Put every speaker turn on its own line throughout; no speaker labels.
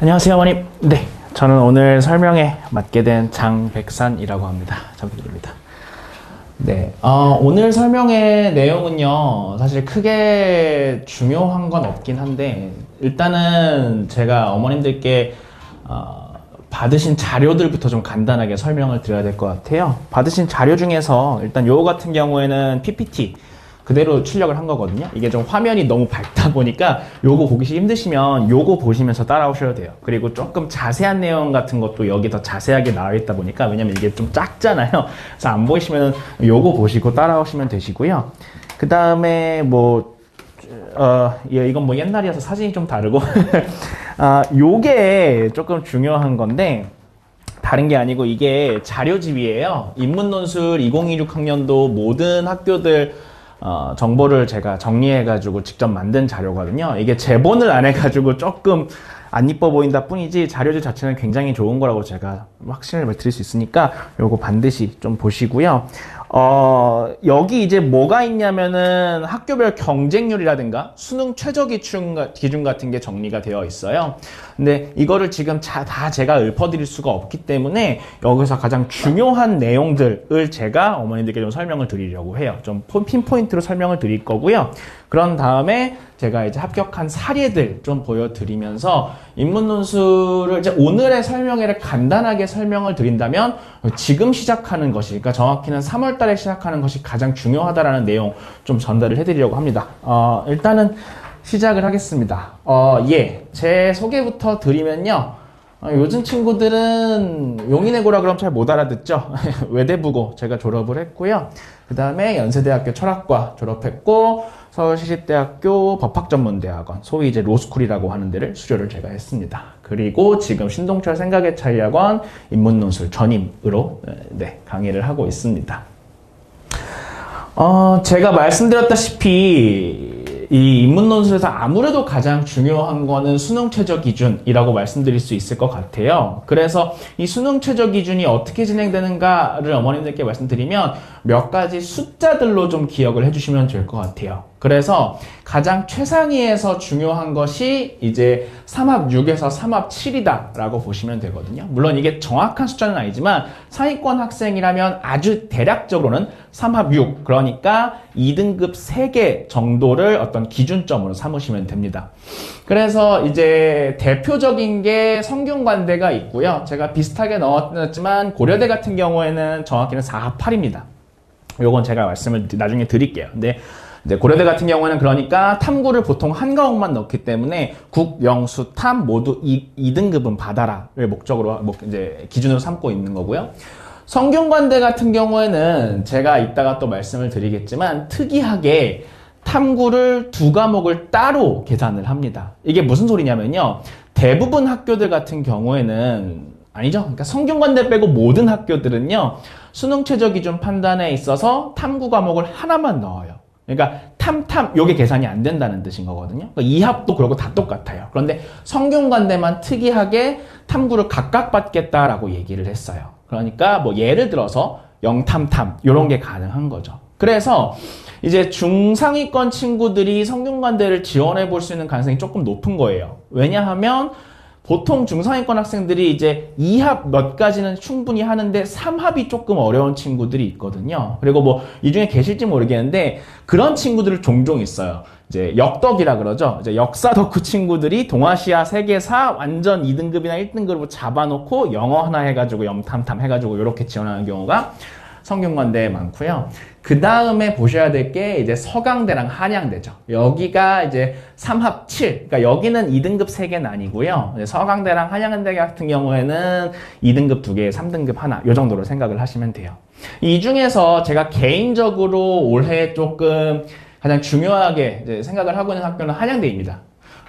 안녕하세요, 어머님. 네, 저는 오늘 설명에 맡게 된 장백산이라고 합니다. 잘 부탁드립니다. 네, 오늘 설명의 내용은요, 사실 크게 중요한 건 없긴 한데, 일단은 제가 어머님들께 받으신 자료들부터 좀 간단하게 설명을 드려야 될 것 같아요. 받으신 자료 중에서 일단 요거 같은 경우에는 PPT 그대로 출력을 한 거거든요. 이게 좀 화면이 너무 밝다 보니까 요거 보기 힘드시면 요거 보시면서 따라오셔야 돼요. 그리고 조금 자세한 내용 같은 것도 여기 더 자세하게 나와 있다 보니까, 왜냐면 이게 좀 작잖아요. 그래서 안 보이시면 요거 보시고 따라오시면 되시고요. 그 다음에 이건 뭐 옛날이어서 사진이 좀 다르고 요게 조금 중요한 건데, 다른 게 아니고 이게 자료집이에요. 인문논술 2026 학년도 모든 학교들 정보를 제가 정리해가지고 직접 만든 자료거든요. 이게 제본을 안 해가지고 조금 안 이뻐 보인다 뿐이지, 자료집 자체는 굉장히 좋은 거라고 제가 확신을 드릴 수 있으니까 요거 반드시 좀 보시고요. 여기 이제 뭐가 있냐면은 학교별 경쟁률이라든가 수능 최저 기준 같은 게 정리가 되어 있어요. 근데 이거를 지금 다 제가 읊어드릴 수가 없기 때문에 여기서 가장 중요한 내용들을 제가 어머님들께 좀 설명을 드리려고 해요. 좀 핀포인트로 설명을 드릴 거고요. 그런 다음에 제가 이제 합격한 사례들 좀 보여드리면서 인문논술을 이제 오늘의 설명회를 간단하게 설명을 드린다면, 지금 시작하는 것이, 그러니까 정확히는 3월 달에 시작하는 것이 가장 중요하다라는 내용 좀 전달을 해드리려고 합니다. 일단은 시작을 하겠습니다. 제 소개부터 드리면요. 요즘 친구들은 용인외고라 그러면 잘 못 알아듣죠? 외대부고 제가 졸업을 했고요. 그 다음에 연세대학교 철학과 졸업했고, 서울시립대학교 법학전문대학원, 소위 이제 로스쿨이라고 하는 데를 수료를 제가 했습니다. 그리고 지금 신동철 생각의 차이학원 인문논술 전임으로 강의를 하고 있습니다. 제가 말씀드렸다시피 이 인문논술에서 아무래도 가장 중요한 거는 수능 최저 기준이라고 말씀드릴 수 있을 것 같아요. 그래서 이 수능 최저 기준이 어떻게 진행되는가를 어머님들께 말씀드리면 몇 가지 숫자들로 좀 기억을 해주시면 될 것 같아요. 그래서 가장 최상위에서 중요한 것이 이제 3합 6에서 3합 7이다 라고 보시면 되거든요. 물론 이게 정확한 숫자는 아니지만 상위권 학생이라면 아주 대략적으로는 3합 6, 그러니까 2등급 3개 정도를 어떤 기준점으로 삼으시면 됩니다. 그래서 이제 대표적인 게 성균관대가 있고요. 제가 비슷하게 넣었지만 고려대 같은 경우에는 정확히는 4합 8입니다. 요건 제가 말씀을 나중에 드릴게요. 근데 이제 고려대 같은 경우에는 그러니까 탐구를 보통 한 과목만 넣기 때문에 국, 영, 수, 탐 모두 2등급은 받아라를 목적으로 이제 기준으로 삼고 있는 거고요. 성균관대 같은 경우에는 제가 이따가 또 말씀을 드리겠지만 특이하게 탐구를 2과목을 따로 계산을 합니다. 이게 무슨 소리냐면요. 대부분 학교들 같은 경우에는 아니죠. 그러니까 성균관대 빼고 모든 학교들은요. 수능 최저 기준 판단에 있어서 탐구 과목을 하나만 넣어요. 그러니까 요게 계산이 안 된다는 뜻인 거거든요. 그러니까 이합도 그러고 다 똑같아요. 그런데 성균관대만 특이하게 탐구를 각각 받겠다라고 얘기를 했어요. 그러니까 뭐 예를 들어서 영탐탐 이런 게 가능한 거죠. 그래서 이제 중상위권 친구들이 성균관대를 지원해 볼 수 있는 가능성이 조금 높은 거예요. 왜냐하면 보통 중상위권 학생들이 이제 2합 몇 가지는 충분히 하는데 3합이 조금 어려운 친구들이 있거든요. 그리고 뭐 이 중에 계실지 모르겠는데 그런 친구들을 종종 있어요. 이제 역덕이라 그러죠. 이제 역사 덕후 친구들이 동아시아 세계사 완전 2등급이나 1등급으로 잡아놓고 영어 하나 해가지고 영탐탐 해가지고 이렇게 지원하는 경우가 성균관대에 많고요. 그 다음에 보셔야 될 게 이제 서강대랑 한양대죠. 여기가 이제 3합 7. 그러니까 여기는 2등급 3개는 아니고요. 서강대랑 한양대 같은 경우에는 2등급 2개, 3등급 하나. 이 정도로 생각을 하시면 돼요. 이 중에서 제가 개인적으로 올해 조금 가장 중요하게 이제 생각을 하고 있는 학교는 한양대입니다.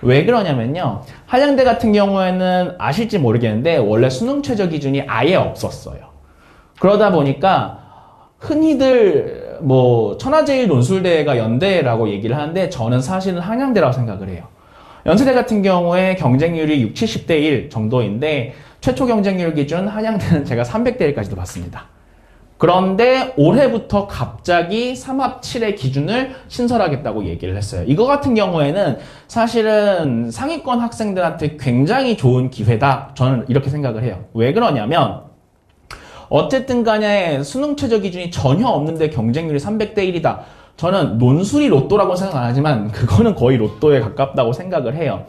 왜 그러냐면요. 한양대 같은 경우에는 아실지 모르겠는데 원래 수능 최저 기준이 아예 없었어요. 그러다 보니까 흔히들 뭐 천하제일논술대가 연대라고 얘기를 하는데 저는 사실은 한양대라고 생각을 해요. 연세대 같은 경우에 경쟁률이 60, 70대 1 정도인데 최초 경쟁률 기준 한양대는 제가 300대 1까지도 봤습니다. 그런데 올해부터 갑자기 3합7의 기준을 신설하겠다고 얘기를 했어요. 이거 같은 경우에는 사실은 상위권 학생들한테 굉장히 좋은 기회다. 저는 이렇게 생각을 해요. 왜 그러냐면 어쨌든 간에 수능 최저 기준이 전혀 없는데 경쟁률이 300대 1이다. 저는 논술이 로또라고 생각 안 하지만 그거는 거의 로또에 가깝다고 생각을 해요.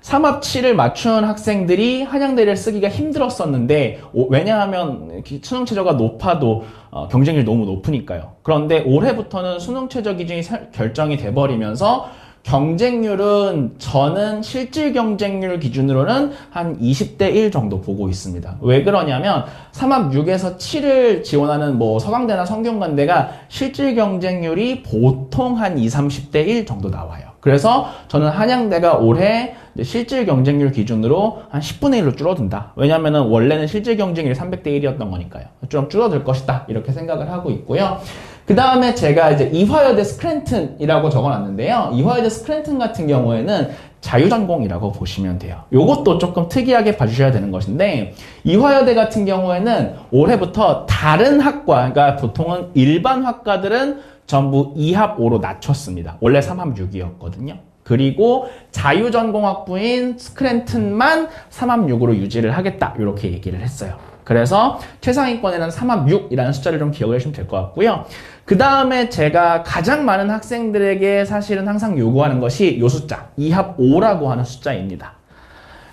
3합7을 맞춘 학생들이 한양대를 쓰기가 힘들었었는데 왜냐하면 수능 최저가 높아도 경쟁률이 너무 높으니까요. 그런데 올해부터는 수능 최저 기준이 결정이 돼버리면서 경쟁률은 저는 실질 경쟁률 기준으로는 한 20대 1 정도 보고 있습니다. 왜 그러냐면 3합 6에서 7을 지원하는 뭐 서강대나 성균관대가 실질 경쟁률이 보통 한 20, 30대 1 정도 나와요. 그래서 저는 한양대가 올해 실질 경쟁률 기준으로 한 10분의 1로 줄어든다. 왜냐면은 원래는 실질 경쟁률이 300대 1이었던 거니까요. 좀 줄어들 것이다. 이렇게 생각을 하고 있고요. 그 다음에 제가 이제 이화여대 스크랜튼이라고 적어놨는데요. 이화여대 스크랜튼 같은 경우에는 자유전공이라고 보시면 돼요. 요것도 조금 특이하게 봐주셔야 되는 것인데 이화여대 같은 경우에는 올해부터 다른 학과, 그러니까 보통은 일반 학과들은 전부 2합 5로 낮췄습니다. 원래 3합 6이었거든요. 그리고 자유전공학부인 스크랜튼만 3합 6으로 유지를 하겠다. 이렇게 얘기를 했어요. 그래서 최상위권에는 3합 6이라는 숫자를 좀 기억을 해주시면 될 것 같고요. 그 다음에 제가 가장 많은 학생들에게 사실은 항상 요구하는 것이 이 숫자, 2합 5라고 하는 숫자입니다.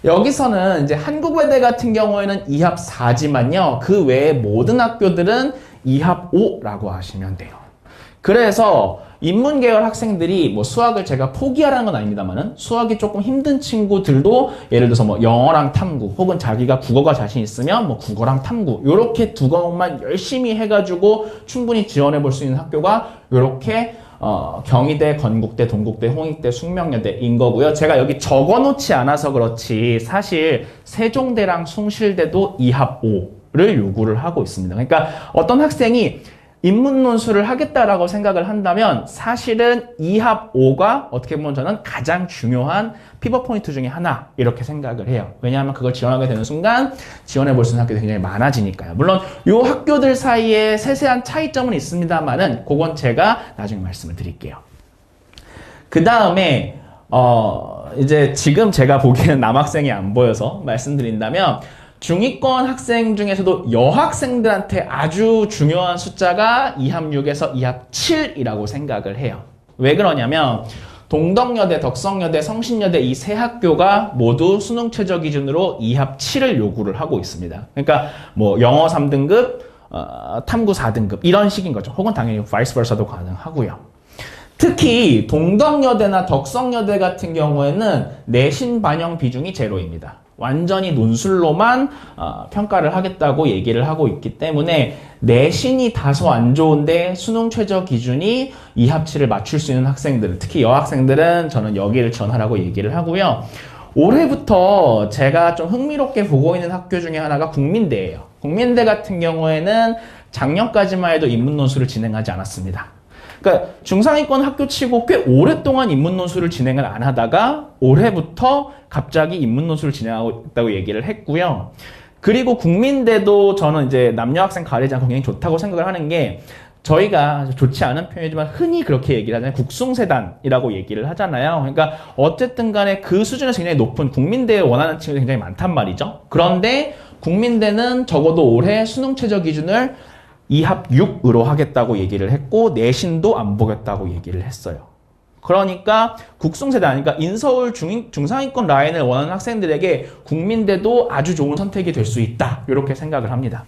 여기서는 이제 한국외대 같은 경우에는 2합 4지만요. 그 외에 모든 학교들은 2합 5라고 하시면 돼요. 그래서 인문계열 학생들이 뭐 수학을 제가 포기하라는 건 아닙니다만은 수학이 조금 힘든 친구들도 예를 들어서 뭐 영어랑 탐구 혹은 자기가 국어가 자신 있으면 뭐 국어랑 탐구 요렇게 두 과목만 열심히 해가지고 충분히 지원해 볼 수 있는 학교가 요렇게 경희대, 건국대, 동국대, 홍익대, 숙명여대인 거고요. 제가 여기 적어놓지 않아서 그렇지 사실 세종대랑 숭실대도 2합 5를 요구를 하고 있습니다. 그러니까 어떤 학생이 인문논술을 하겠다라고 생각을 한다면 사실은 2합 5가 어떻게 보면 저는 가장 중요한 피벗 포인트 중에 하나 이렇게 생각을 해요. 왜냐하면 그걸 지원하게 되는 순간 지원해 볼 수 있는 학교들이 굉장히 많아지니까요. 물론 이 학교들 사이에 세세한 차이점은 있습니다만은 그건 제가 나중에 말씀을 드릴게요. 그 다음에 이제 지금 제가 보기에는 남학생이 안 보여서 말씀드린다면 중위권 학생 중에서도 여학생들한테 아주 중요한 숫자가 2합 6에서 2합 7이라고 생각을 해요. 왜 그러냐면 동덕여대, 덕성여대, 성신여대 이 세 학교가 모두 수능 최저 기준으로 2합 7을 요구를 하고 있습니다. 그러니까 뭐 영어 3등급, 탐구 4등급 이런 식인 거죠. 혹은 당연히 vice versa도 가능하고요. 특히 동덕여대나 덕성여대 같은 경우에는 내신 반영 비중이 제로입니다. 완전히 논술로만 평가를 하겠다고 얘기를 하고 있기 때문에 내신이 다소 안 좋은데 수능 최저 기준이 2합 7을 맞출 수 있는 학생들, 특히 여학생들은 저는 여기를 지원하라고 얘기를 하고요. 올해부터 제가 좀 흥미롭게 보고 있는 학교 중에 하나가 국민대예요. 국민대 같은 경우에는 작년까지만 해도 인문논술을 진행하지 않았습니다. 그러니까 중상위권 학교치고 꽤 오랫동안 인문논술을 진행을 안 하다가 올해부터 갑자기 인문논술을 진행하고 있다고 얘기를 했고요. 그리고 국민대도 저는 이제 남녀 학생 가리지 않고 굉장히 좋다고 생각을 하는 게 저희가 좋지 않은 표현이지만 흔히 그렇게 얘기를 하잖아요. 국숭세단이라고 얘기를 하잖아요. 그러니까 어쨌든 간에 그 수준에서 굉장히 높은 국민대에 원하는 친구들이 굉장히 많단 말이죠. 그런데 국민대는 적어도 올해 수능 최저 기준을 2합 6으로 하겠다고 얘기를 했고 내신도 안 보겠다고 얘기를 했어요. 그러니까 국숭세단, 그러니까 인서울 중상위권 라인을 원하는 학생들에게 국민대도 아주 좋은 선택이 될 수 있다. 이렇게 생각을 합니다.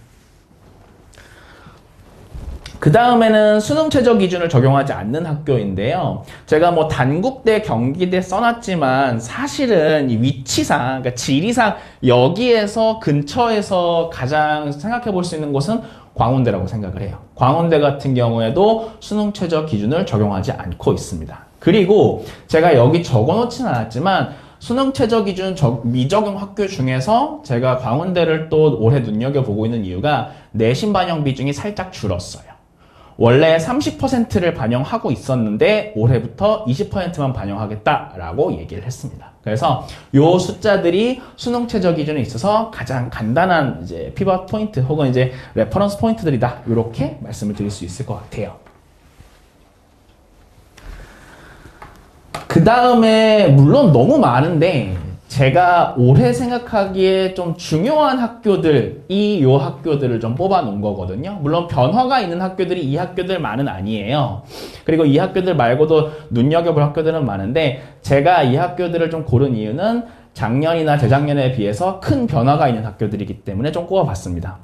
그 다음에는 수능 최저 기준을 적용하지 않는 학교인데요. 제가 뭐 단국대, 경기대 써놨지만 사실은 이 위치상, 그러니까 지리상 여기에서 근처에서 가장 생각해 볼 수 있는 곳은 광운대라고 생각을 해요. 광운대 같은 경우에도 수능 최저 기준을 적용하지 않고 있습니다. 그리고 제가 여기 적어놓지는 않았지만 수능 최저 기준 미적용 학교 중에서 제가 광운대를 또 올해 눈여겨보고 있는 이유가 내신 반영 비중이 살짝 줄었어요. 원래 30%를 반영하고 있었는데 올해부터 20%만 반영하겠다라고 얘기를 했습니다. 그래서 요 숫자들이 수능 최저 기준에 있어서 가장 간단한 이제 피벗 포인트 혹은 이제 레퍼런스 포인트들이다. 이렇게 말씀을 드릴 수 있을 것 같아요. 그 다음에 물론 너무 많은데 제가 올해 생각하기에 좀 중요한 학교들이 요 학교들을 좀 뽑아 놓은 거거든요. 물론 변화가 있는 학교들이 이 학교들만은 아니에요. 그리고 이 학교들 말고도 눈여겨볼 학교들은 많은데 제가 이 학교들을 좀 고른 이유는 작년이나 재작년에 비해서 큰 변화가 있는 학교들이기 때문에 좀 꼽아봤습니다.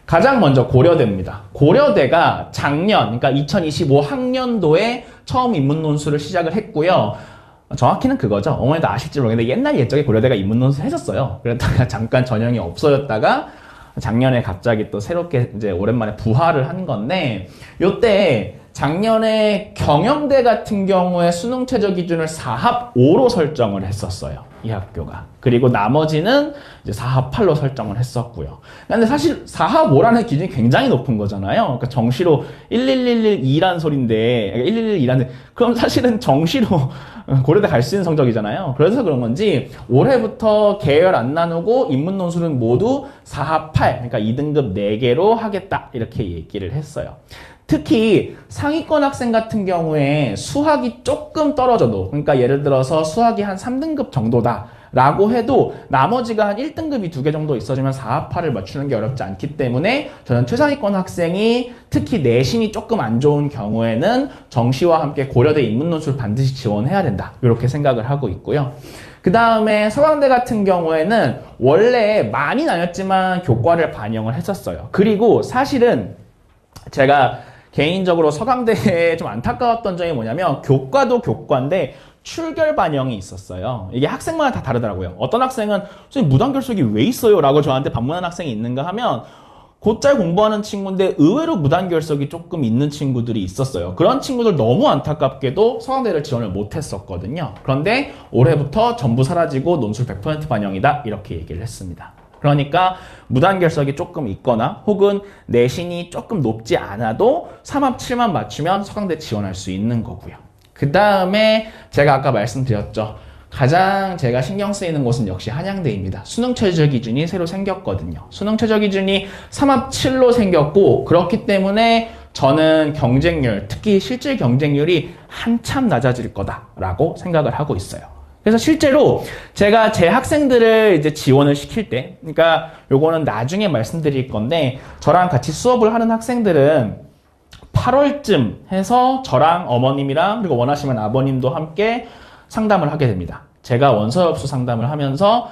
가장 먼저 고려대입니다. 고려대가 작년, 그러니까 2025 학년도에 처음 인문 논술을 시작을 했고요. 정확히는 그거죠. 어머니도 아실지 모르겠는데 옛날 옛적에 고려대가 인문 논술 했었어요. 그랬다가 잠깐 전형이 없어졌다가 작년에 갑자기 또 새롭게 이제 오랜만에 부활을 한 건데 요때 작년에 경영대 같은 경우에 수능 최저 기준을 4합 5로 설정을 했었어요. 이 학교가. 그리고 나머지는 이제 4합 8로 설정을 했었고요. 근데 사실 4합 5라는 기준이 굉장히 높은 거잖아요. 그러니까 정시로 11112란 소린데, 1112라는, 그럼 사실은 정시로 고려대 갈 수 있는 성적이잖아요. 그래서 그런 건지 올해부터 계열 안 나누고 인문 논술은 모두 4합 8, 그러니까 2등급 4개로 하겠다. 이렇게 얘기를 했어요. 특히 상위권 학생 같은 경우에 수학이 조금 떨어져도, 그러니까 예를 들어서 수학이 한 3등급 정도다 라고 해도 나머지가 한 1등급이 2개 정도 있어지면 4합 8을 맞추는 게 어렵지 않기 때문에 저는 최상위권 학생이 특히 내신이 조금 안 좋은 경우에는 정시와 함께 고려대 인문논술 반드시 지원해야 된다 이렇게 생각을 하고 있고요. 그 다음에 서강대 같은 경우에는 원래 많이 나뉘었지만 교과를 반영을 했었어요. 그리고 사실은 제가 개인적으로 서강대에 좀 안타까웠던 점이 뭐냐면 교과도 교과인데 출결 반영이 있었어요. 이게 학생마다 다 다르더라고요. 어떤 학생은 선생님 무단결석이 왜 있어요? 라고 저한테 반문한 학생이 있는가 하면 곧잘 공부하는 친구인데 의외로 무단결석이 조금 있는 친구들이 있었어요. 그런 친구들 너무 안타깝게도 서강대를 지원을 못했었거든요. 그런데 올해부터 전부 사라지고 논술 100% 반영이다 이렇게 얘기를 했습니다. 그러니까 무단결석이 조금 있거나 혹은 내신이 조금 높지 않아도 3합 7만 맞추면 서강대 지원할 수 있는 거고요. 그 다음에 제가 아까 말씀드렸죠. 가장 제가 신경 쓰이는 곳은 역시 한양대입니다. 수능 최저 기준이 새로 생겼거든요. 수능 최저 기준이 3합 7로 생겼고 그렇기 때문에 저는 경쟁률, 특히 실질 경쟁률이 한참 낮아질 거다라고 생각을 하고 있어요. 그래서 실제로 제가 제 학생들을 이제 지원을 시킬 때, 그러니까 요거는 나중에 말씀드릴 건데, 저랑 같이 수업을 하는 학생들은 8월쯤 해서 저랑 어머님이랑 그리고 원하시면 아버님도 함께 상담을 하게 됩니다. 제가 원서협수 상담을 하면서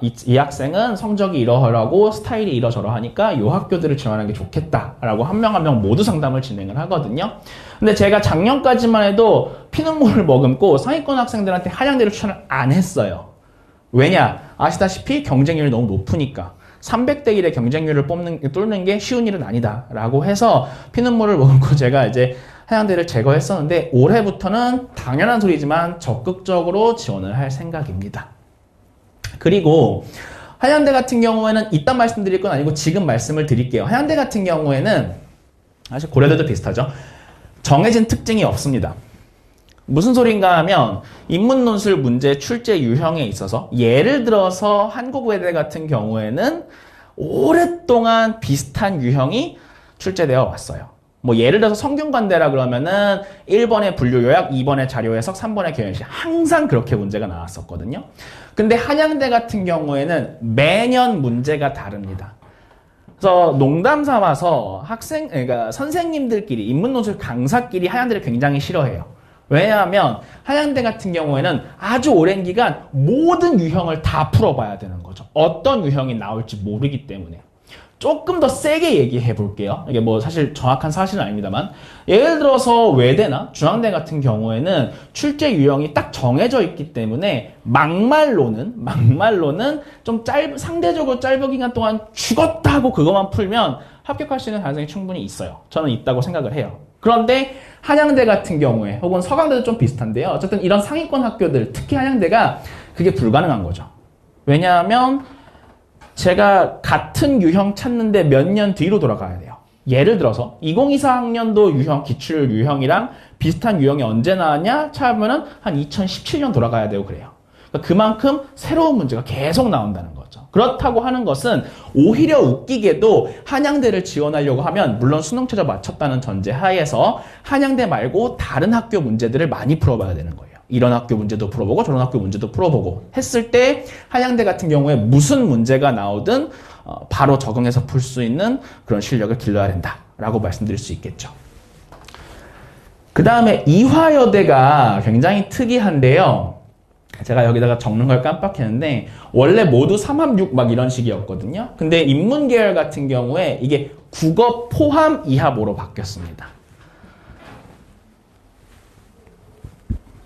이 학생은 성적이 이러하고 스타일이 이러저러하니까 이 학교들을 지원하는 게 좋겠다라고 한 명 한 명 모두 상담을 진행을 하거든요. 근데 제가 작년까지만 해도 피눈물을 머금고 상위권 학생들한테 한양대를 추천을 안 했어요. 왜냐? 아시다시피 경쟁률이 너무 높으니까. 300대 1의 경쟁률을 뚫는 게 쉬운 일은 아니다 라고 해서 피눈물을 머금고 제가 이제 한양대를 제거했었는데 올해부터는 당연한 소리지만 적극적으로 지원을 할 생각입니다. 그리고 한양대 같은 경우에는 이따 말씀드릴 건 아니고 지금 말씀을 드릴게요. 한양대 같은 경우에는 사실 고려대도 비슷하죠. 정해진 특징이 없습니다. 무슨 소린가 하면 인문논술 문제 출제 유형에 있어서 예를 들어서 한국외대 같은 경우에는 오랫동안 비슷한 유형이 출제되어 왔어요. 뭐 예를 들어서 성균관대라 그러면은 1번에 분류요약, 2번에 자료해석, 3번에 개연시 항상 그렇게 문제가 나왔었거든요. 근데 한양대 같은 경우에는 매년 문제가 다릅니다. 그래서 농담 삼아서 그러니까 선생님들끼리 인문논술 강사끼리 한양대를 굉장히 싫어해요. 왜냐하면 한양대 같은 경우에는 아주 오랜 기간 모든 유형을 다 풀어봐야 되는 거죠. 어떤 유형이 나올지 모르기 때문에. 조금 더 세게 얘기해 볼게요. 이게 뭐 사실 정확한 사실은 아닙니다만 예를 들어서 외대나 중앙대 같은 경우에는 출제 유형이 딱 정해져 있기 때문에 막말로는 좀 상대적으로 짧은 기간 동안 죽었다 하고 그것만 풀면 합격할 수 있는 가능성이 충분히 있어요. 저는 있다고 생각을 해요. 그런데 한양대 같은 경우에 혹은 서강대도 좀 비슷한데요. 어쨌든 이런 상위권 학교들, 특히 한양대가 그게 불가능한 거죠. 왜냐하면 제가 같은 유형 찾는데 몇 년 뒤로 돌아가야 돼요. 예를 들어서 2024학년도 유형, 기출 유형이랑 비슷한 유형이 언제 나왔냐? 찾으면은 한 2017년 돌아가야 되고 그래요. 그러니까 그만큼 새로운 문제가 계속 나온다는 거죠. 그렇다고 하는 것은 오히려 웃기게도 한양대를 지원하려고 하면 물론 수능 최저 맞췄다는 전제 하에서 한양대 말고 다른 학교 문제들을 많이 풀어봐야 되는 거예요. 이런 학교 문제도 풀어보고 저런 학교 문제도 풀어보고 했을 때 한양대 같은 경우에 무슨 문제가 나오든 바로 적응해서 풀 수 있는 그런 실력을 길러야 된다라고 말씀드릴 수 있겠죠. 그 다음에 이화여대가 굉장히 특이한데요. 제가 여기다가 적는 걸 깜빡했는데 원래 모두 3합6 막 이런 식이었거든요. 근데 인문계열 같은 경우에 이게 국어 포함 2합5로 바뀌었습니다.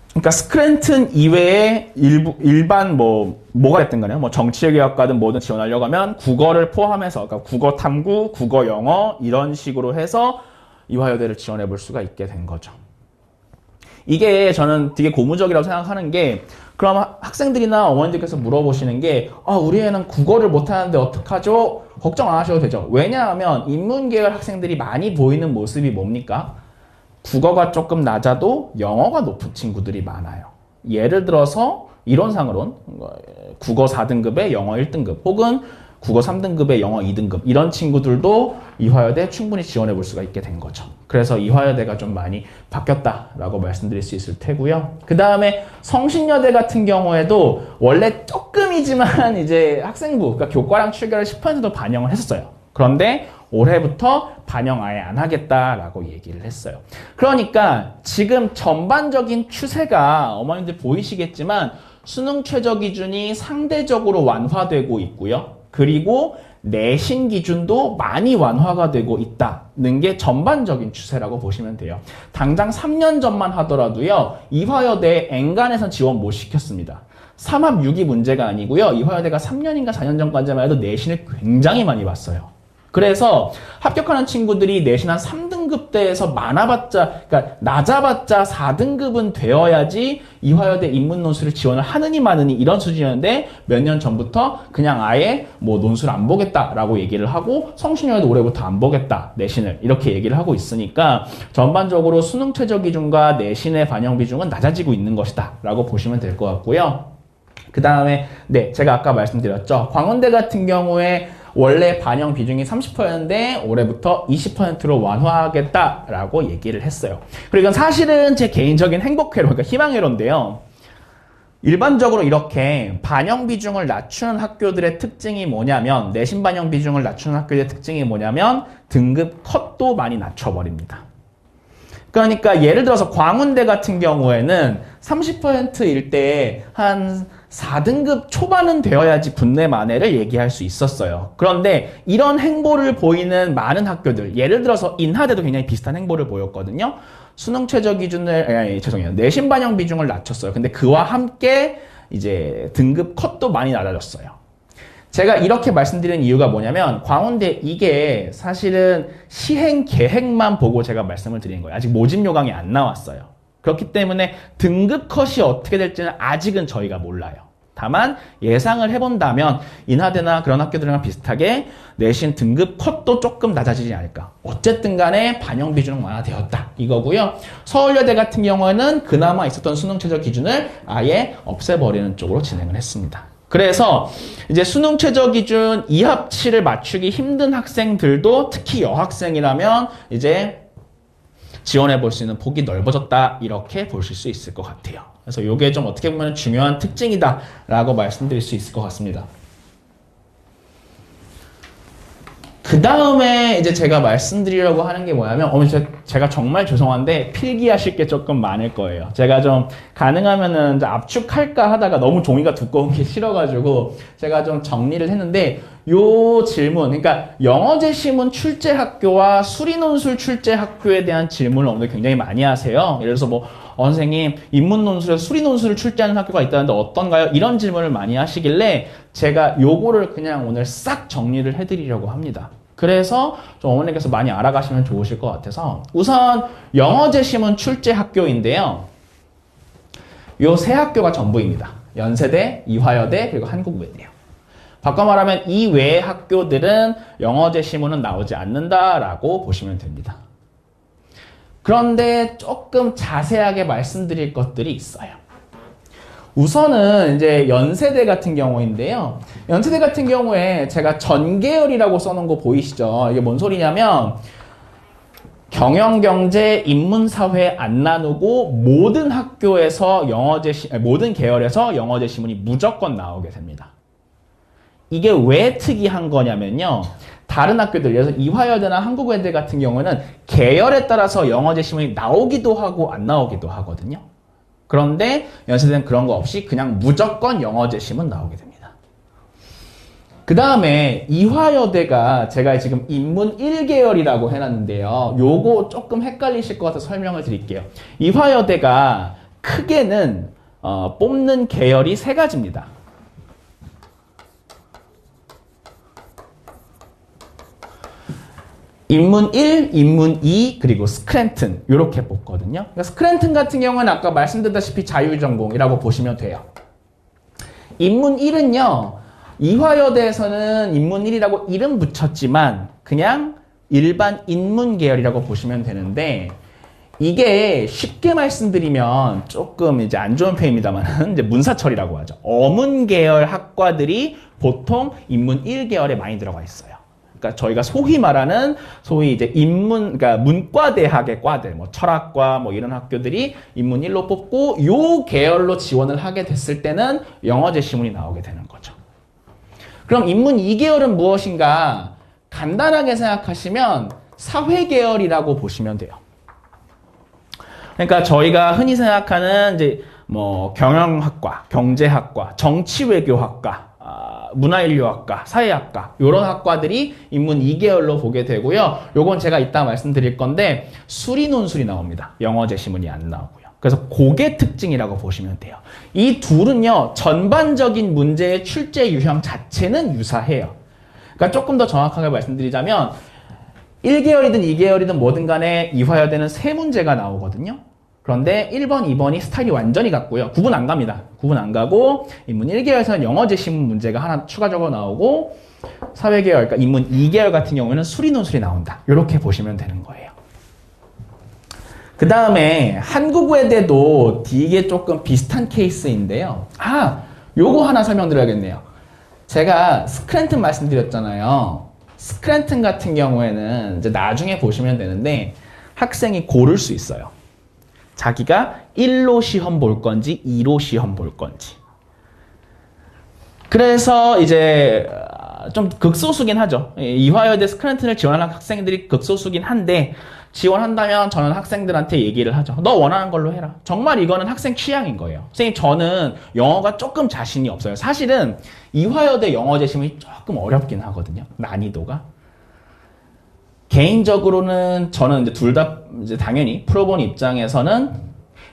그러니까 스크랜튼 이외에 일반 뭐가 됐든 간에 뭐 정치외교학과든 뭐든 지원하려고 하면 국어를 포함해서 그러니까 국어 탐구, 국어 영어 이런 식으로 해서 이화여대를 지원해 볼 수가 있게 된 거죠. 이게 저는 되게 고무적이라고 생각하는 게 그럼 학생들이나 어머니들께서 물어보시는 게 우리 애는 국어를 못하는데 어떡하죠? 걱정 안 하셔도 되죠. 왜냐하면 인문계열 학생들이 많이 보이는 모습이 뭡니까? 국어가 조금 낮아도 영어가 높은 친구들이 많아요. 예를 들어서 이론상으론 국어 4등급에 영어 1등급 혹은 국어 3등급에 영어 2등급 이런 친구들도 이화여대 충분히 지원해 볼 수가 있게 된 거죠. 그래서 이화여대가 좀 많이 바뀌었다라고 말씀드릴 수 있을 테고요. 그 다음에 성신여대 같은 경우에도 원래 조금이지만 이제 학생부, 그러니까 교과랑 출결을 10%도 반영을 했었어요. 그런데 올해부터 반영 아예 안 하겠다라고 얘기를 했어요. 그러니까 지금 전반적인 추세가 어머님들 보이시겠지만 수능 최저 기준이 상대적으로 완화되고 있고요. 그리고 내신 기준도 많이 완화가 되고 있다는 게 전반적인 추세라고 보시면 돼요. 당장 3년 전만 하더라도요. 이화여대 N간에선 지원 못 시켰습니다. 3합 6이 문제가 아니고요. 이화여대가 3년인가 4년 전까지만 해도 내신을 굉장히 많이 봤어요. 그래서 합격하는 친구들이 내신 한 3등급대에서 많아봤자, 그러니까 낮아봤자 4등급은 되어야지 이화여대 인문 논술을 지원을 하느니 마느니 이런 수준이었는데 몇 년 전부터 그냥 아예 뭐 논술 안 보겠다라고 얘기를 하고 성신여대도 올해부터 안 보겠다 내신을 이렇게 얘기를 하고 있으니까 전반적으로 수능 최저 기준과 내신의 반영 비중은 낮아지고 있는 것이다 라고 보시면 될 것 같고요. 그 다음에 제가 아까 말씀드렸죠. 광운대 같은 경우에 원래 반영 비중이 30%였는데 올해부터 20%로 완화하겠다라고 얘기를 했어요. 그리고 이건 사실은 제 개인적인 행복회로, 그러니까 희망회로인데요. 일반적으로 이렇게 반영 비중을 낮추는 학교들의 특징이 뭐냐면 내신 반영 비중을 낮추는 학교들의 특징이 뭐냐면 등급 컷도 많이 낮춰버립니다. 그러니까 예를 들어서 광운대 같은 경우에는 30%일 때 한 4등급 초반은 되어야지 분내 만회를 얘기할 수 있었어요. 그런데 이런 행보를 보이는 많은 학교들, 예를 들어서 인하대도 굉장히 비슷한 행보를 보였거든요. 수능 최저 기준을, 죄송해요. 내신 반영 비중을 낮췄어요. 근데 그와 함께 이제 등급 컷도 많이 낮아졌어요. 제가 이렇게 말씀드리는 이유가 뭐냐면 광운대 이게 사실은 시행 계획만 보고 제가 말씀을 드린 거예요. 아직 모집 요강이 안 나왔어요. 그렇기 때문에 등급 컷이 어떻게 될지는 아직은 저희가 몰라요. 다만 예상을 해본다면 인하대나 그런 학교들이랑 비슷하게 내신 등급 컷도 조금 낮아지지 않을까. 어쨌든 간에 반영 비중은 완화되었다 이거고요. 서울여대 같은 경우에는 그나마 있었던 수능 최저 기준을 아예 없애버리는 쪽으로 진행을 했습니다. 그래서 이제 수능 최저 기준 2합 7을 맞추기 힘든 학생들도 특히 여학생이라면 이제 지원해 볼 수 있는 폭이 넓어졌다 이렇게 보실 수 있을 것 같아요. 그래서 이게 좀 어떻게 보면 중요한 특징이다 라고 말씀드릴 수 있을 것 같습니다. 그 다음에 이제 제가 말씀드리려고 하는 게 뭐냐면 제가 정말 죄송한데 필기하실 게 조금 많을 거예요. 제가 좀 가능하면은 압축할까 하다가 너무 종이가 두꺼운 게 싫어가지고 제가 좀 정리를 했는데 요 질문, 그러니까 영어제시문 출제학교와 수리논술 출제학교에 대한 질문을 오늘 굉장히 많이 하세요. 예를 들어서 선생님 인문논술에서 수리논술을 출제하는 학교가 있다는데 어떤가요? 이런 질문을 많이 하시길래 제가 요거를 그냥 오늘 싹 정리를 해드리려고 합니다. 그래서 좀 어머니께서 많이 알아가시면 좋으실 것 같아서 우선 영어제시문 출제학교인데요. 요 세 학교가 전부입니다. 연세대, 이화여대, 그리고 한국외대요. 바꿔 말하면 이 외의 학교들은 영어제 시문은 나오지 않는다라고 보시면 됩니다. 그런데 조금 자세하게 말씀드릴 것들이 있어요. 우선은 이제 연세대 같은 경우인데요. 연세대 같은 경우에 제가 전계열이라고 써놓은 거 보이시죠? 이게 뭔 소리냐면 경영, 경제, 인문, 사회 안 나누고 모든 학교에서 모든 계열에서 영어제 시문이 무조건 나오게 됩니다. 이게 왜 특이한 거냐면요. 다른 학교들, 예를 들어서 이화여대나 한국외대 같은 경우는 계열에 따라서 영어제 시문이 나오기도 하고 안 나오기도 하거든요. 그런데 연세대는 그런 거 없이 그냥 무조건 영어제 시문 나오게 됩니다. 그 다음에 이화여대가 제가 지금 인문 1계열이라고 해놨는데요. 요거 조금 헷갈리실 것 같아서 설명을 드릴게요. 이화여대가 크게는 뽑는 계열이 세 가지입니다. 인문 1, 인문 2, 그리고 스크랜튼 이렇게 뽑거든요. 그러니까 스크랜튼 같은 경우는 아까 말씀드렸다시피 자율전공이라고 보시면 돼요. 인문 1은요. 이화여대에서는 인문 1이라고 이름 붙였지만 그냥 일반 인문 계열이라고 보시면 되는데 이게 쉽게 말씀드리면 조금 이제 안 좋은 표현입니다만 이제 문사철이라고 하죠. 어문 계열 학과들이 보통 인문 1계열에 많이 들어가 있어요. 그러니까 저희가 소위 말하는 소위 이제 그러니까 문과대학의 과들, 뭐 철학과 뭐 이런 학교들이 인문 1로 뽑고 요 계열로 지원을 하게 됐을 때는 영어제 시문이 나오게 되는 거죠. 그럼 인문 2계열은 무엇인가? 간단하게 생각하시면 사회계열이라고 보시면 돼요. 그러니까 저희가 흔히 생각하는 이제 뭐 경영학과, 경제학과, 정치외교학과, 문화인류학과, 사회학과 이런 학과들이 인문 2계열로 보게 되고요. 요건 제가 이따 말씀드릴 건데 수리논술이 나옵니다. 영어제 시문이 안 나오고요. 그래서 그게 특징이라고 보시면 돼요. 이 둘은요. 전반적인 문제의 출제 유형 자체는 유사해요. 그러니까 조금 더 정확하게 말씀드리자면 1계열이든 2계열이든 뭐든 간에 이화여대는 세 문제가 나오거든요. 그런데 1번, 2번이 스타일이 완전히 같고요. 구분 안 갑니다. 구분 안 가고 인문 1계열에서는 영어제 시문 문제가 하나 추가적으로 나오고 사회계열, 그러니까 인문 2계열 같은 경우에는 수리논술이 나온다. 이렇게 보시면 되는 거예요. 그 다음에 한국외대도 이게 조금 비슷한 케이스인데요. 요거 하나 설명드려야겠네요. 제가 스크랜튼 말씀드렸잖아요. 스크랜튼 같은 경우에는 이제 나중에 보시면 되는데 학생이 고를 수 있어요. 자기가 1로 시험 볼 건지 2로 시험 볼 건지. 그래서 이제 좀 극소수긴 하죠. 이화여대 스크랜튼을 지원하는 학생들이 극소수긴 한데 지원한다면 저는 학생들한테 얘기를 하죠. 너 원하는 걸로 해라. 정말 이거는 학생 취향인 거예요. 선생님 저는 영어가 조금 자신이 없어요. 사실은 이화여대 영어제 시험이 조금 어렵긴 하거든요. 난이도가. 개인적으로는 저는 이제 둘 다 이제 당연히 풀어본 입장에서는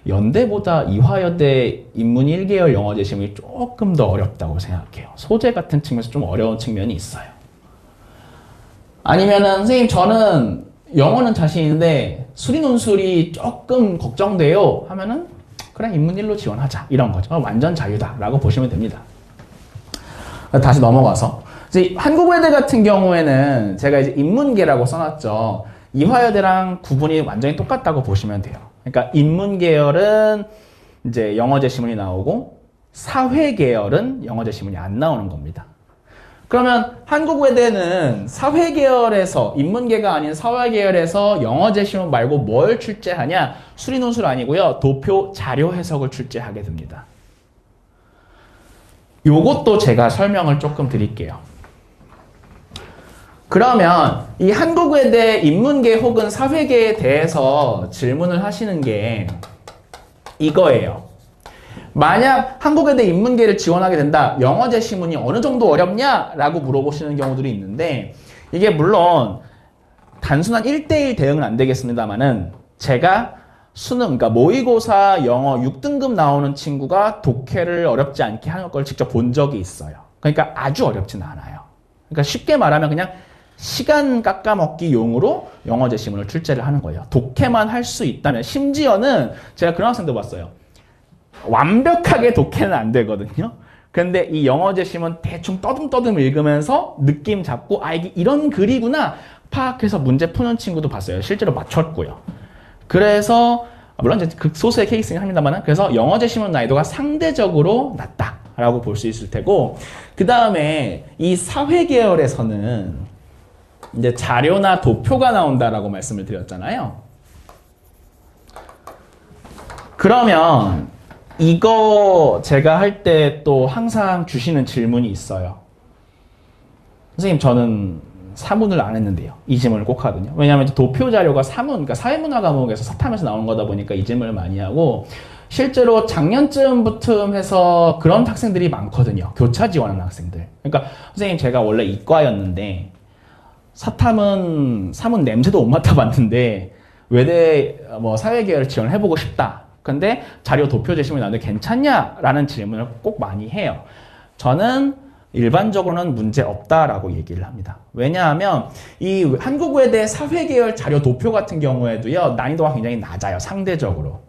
연대보다 이화여대 인문 1계열 영어제 시험이 조금 더 어렵다고 생각해요. 소재 같은 측면에서 좀 어려운 측면이 있어요. 아니면은 선생님 저는 영어는 자신인데 수리논술이 조금 걱정돼요 하면은 그래 인문 1로 지원하자 이런 거죠. 완전 자유다라고 보시면 됩니다. 다시 넘어가서 이제 한국외대 같은 경우에는 제가 이제 인문계라고 써놨죠. 이화여대랑 구분이 완전히 똑같다고 보시면 돼요. 그러니까 인문계열은 이제 영어제 시문이 나오고 사회계열은 영어제 시문이 안 나오는 겁니다. 그러면 한국외대는 사회계열에서 인문계가 아닌 사회계열에서 영어제 시문 말고 뭘 출제하냐? 수리논술 아니고요. 도표 자료 해석을 출제하게 됩니다. 요것도 제가 설명을 조금 드릴게요. 그러면 이 한국외대 인문계 혹은 사회계에 대해서 질문을 하시는 게 이거예요. 만약 한국외대 인문계를 지원하게 된다. 영어제 시문이 어느 정도 어렵냐라고 물어보시는 경우들이 있는데 이게 물론 단순한 1대1 대응은 안 되겠습니다만은 제가 수능, 그러니까 모의고사 영어 6등급 나오는 친구가 독해를 어렵지 않게 하는 걸 직접 본 적이 있어요. 그러니까 아주 어렵지는 않아요. 그러니까 쉽게 말하면 그냥 시간 깎아먹기 용으로 영어제 시문을 출제를 하는 거예요. 독해만 할 수 있다면 심지어는 제가 그런 학생도 봤어요. 완벽하게 독해는 안 되거든요. 근데 이 영어 제시문 대충 떠듬떠듬 읽으면서 느낌 잡고 아 이게 이런 글이구나 파악해서 문제 푸는 친구도 봤어요. 실제로 맞췄고요. 그래서 물론 이제 극소수의 케이스긴 합니다만 그래서 영어 제시문 난이도가 상대적으로 낮다라고 볼 수 있을 테고 그 다음에 이 사회 계열에서는 이제 자료나 도표가 나온다라고 말씀을 드렸잖아요. 그러면 이거 제가 할 때 또 항상 주시는 질문이 있어요. 선생님 저는 사문을 안 했는데요. 이 질문을 꼭 하거든요. 왜냐하면 도표 자료가 사문, 그러니까 사회문화 과목에서 사탐에서 나오는 거다 보니까 이 질문을 많이 하고 실제로 작년쯤부터 해서 그런 학생들이 많거든요. 교차 지원하는 학생들. 그러니까 선생님 제가 원래 이과였는데 사탐은 사문 냄새도 못 맡아봤는데 외대 뭐 사회계열 지원을 해보고 싶다. 근데 자료 도표 제시문이 나오는데 괜찮냐라는 질문을 꼭 많이 해요. 저는 일반적으로는 문제 없다라고 얘기를 합니다. 왜냐하면 이 한국외대 사회계열 자료 도표 같은 경우에도요 난이도가 굉장히 낮아요. 상대적으로.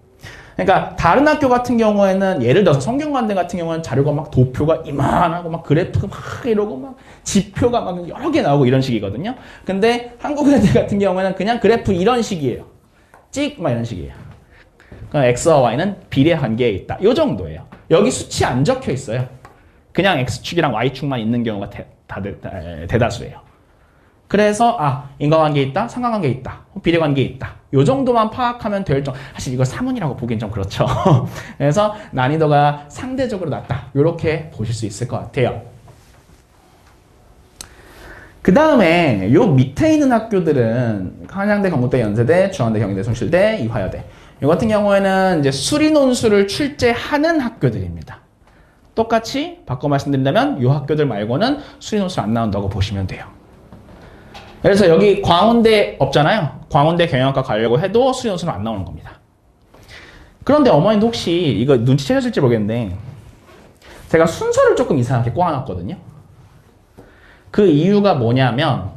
그러니까 다른 학교 같은 경우에는 예를 들어서 성균관대 같은 경우는 자료가 막 도표가 이만하고 막 그래프가 막 이러고 막 지표가 막 여러 개 나오고 이런 식이거든요. 근데 한국외대 같은 경우에는 그냥 그래프 이런 식이에요. 찍 막 이런 식이에요. 그럼 x와 y는 비례 관계에 있다. 이 정도예요. 여기 수치 안 적혀 있어요. 그냥 x축이랑 y축만 있는 경우가 대다수예요. 그래서 인과관계에 있다, 상관관계에 있다, 비례관계에 있다. 이 정도만 파악하면 될 정도. 사실 이거 사문이라고 보기엔 좀 그렇죠. 그래서 난이도가 상대적으로 낮다. 이렇게 보실 수 있을 것 같아요. 그 다음에 요 밑에 있는 학교들은 한양대, 건국대, 연세대, 중앙대, 경희대, 숭실대, 이화여대. 이 같은 경우에는 이제 수리 논술을 출제하는 학교들입니다. 똑같이 바꿔 말씀드린다면 이 학교들 말고는 수리 논술 안 나온다고 보시면 돼요. 그래서 여기 광운대 없잖아요. 광운대 경영학과 가려고 해도 수리 논술은 안 나오는 겁니다. 그런데 어머님도 혹시 이거 눈치채셨을지 모르겠는데 제가 순서를 조금 이상하게 꼬아놨거든요. 그 이유가 뭐냐면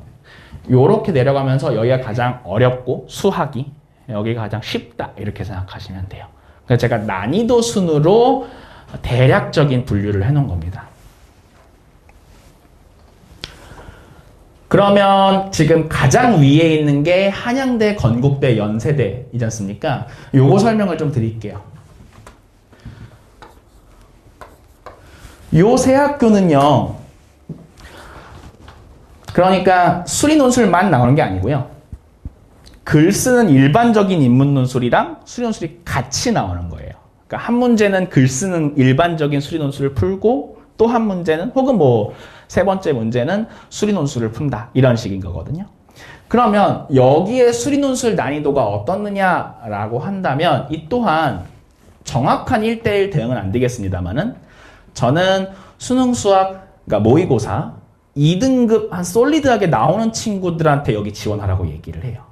요렇게 내려가면서 여기가 가장 어렵고 수학이 여기가 가장 쉽다 이렇게 생각하시면 돼요. 그래서 제가 난이도 순으로 대략적인 분류를 해놓은 겁니다. 그러면 지금 가장 위에 있는 게 한양대, 건국대, 연세대이지 않습니까? 요거 설명을 좀 드릴게요. 요 세 학교는요. 그러니까 수리 논술만 나오는 게 아니고요. 글 쓰는 일반적인 인문 논술이랑 수리 논술이 같이 나오는 거예요. 그러니까 한 문제는 글 쓰는 일반적인 수리 논술을 풀고 또 한 문제는 혹은 뭐 세 번째 문제는 수리 논술을 푼다. 이런 식인 거거든요. 그러면 여기에 수리 논술 난이도가 어떻느냐라고 한다면 이 또한 정확한 1:1 대응은 안 되겠습니다만은 저는 수능 수학 그러니까 모의고사 2등급 한 솔리드하게 나오는 친구들한테 여기 지원하라고 얘기를 해요.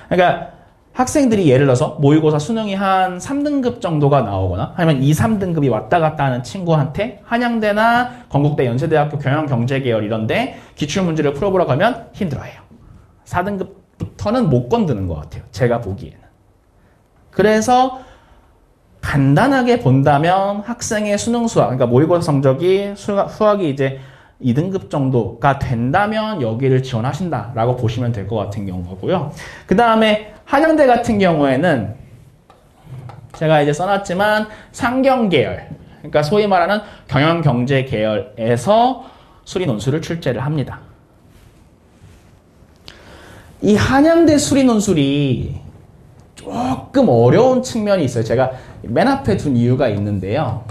그러니까 학생들이 예를 들어서 모의고사 수능이 한 3등급 정도가 나오거나 아니면 2, 3등급이 왔다 갔다 하는 친구한테 한양대나 건국대, 연세대학교 경영경제계열 이런데 기출문제를 풀어보라고 하면 힘들어해요. 4등급부터는 못 건드는 것 같아요. 제가 보기에는. 그래서 간단하게 본다면 학생의 수능 수학, 그러니까 모의고사 성적이 수학이 이제 2등급 정도가 된다면 여기를 지원하신다라고 보시면 될 것 같은 경우고요. 그 다음에 한양대 같은 경우에는 제가 이제 써놨지만 상경계열, 그러니까 소위 말하는 경영경제 계열에서 수리 논술을 출제를 합니다. 이 한양대 수리 논술이 조금 어려운 측면이 있어요. 제가 맨 앞에 둔 이유가 있는데요.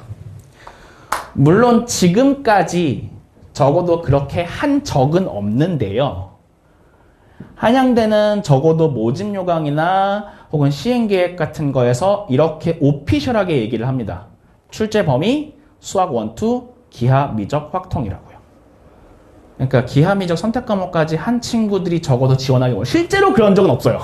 물론 지금까지 적어도 그렇게 한 적은 없는데요. 한양대는 적어도 모집 요강이나 혹은 시행계획 같은 거에서 이렇게 오피셜하게 얘기를 합니다. 출제 범위, 수학 1, 2, 기하, 미적, 확통이라고요. 그러니까 기하, 미적 선택 과목까지 한 친구들이 적어도 지원하기 어려워요. 실제로 그런 적은 없어요.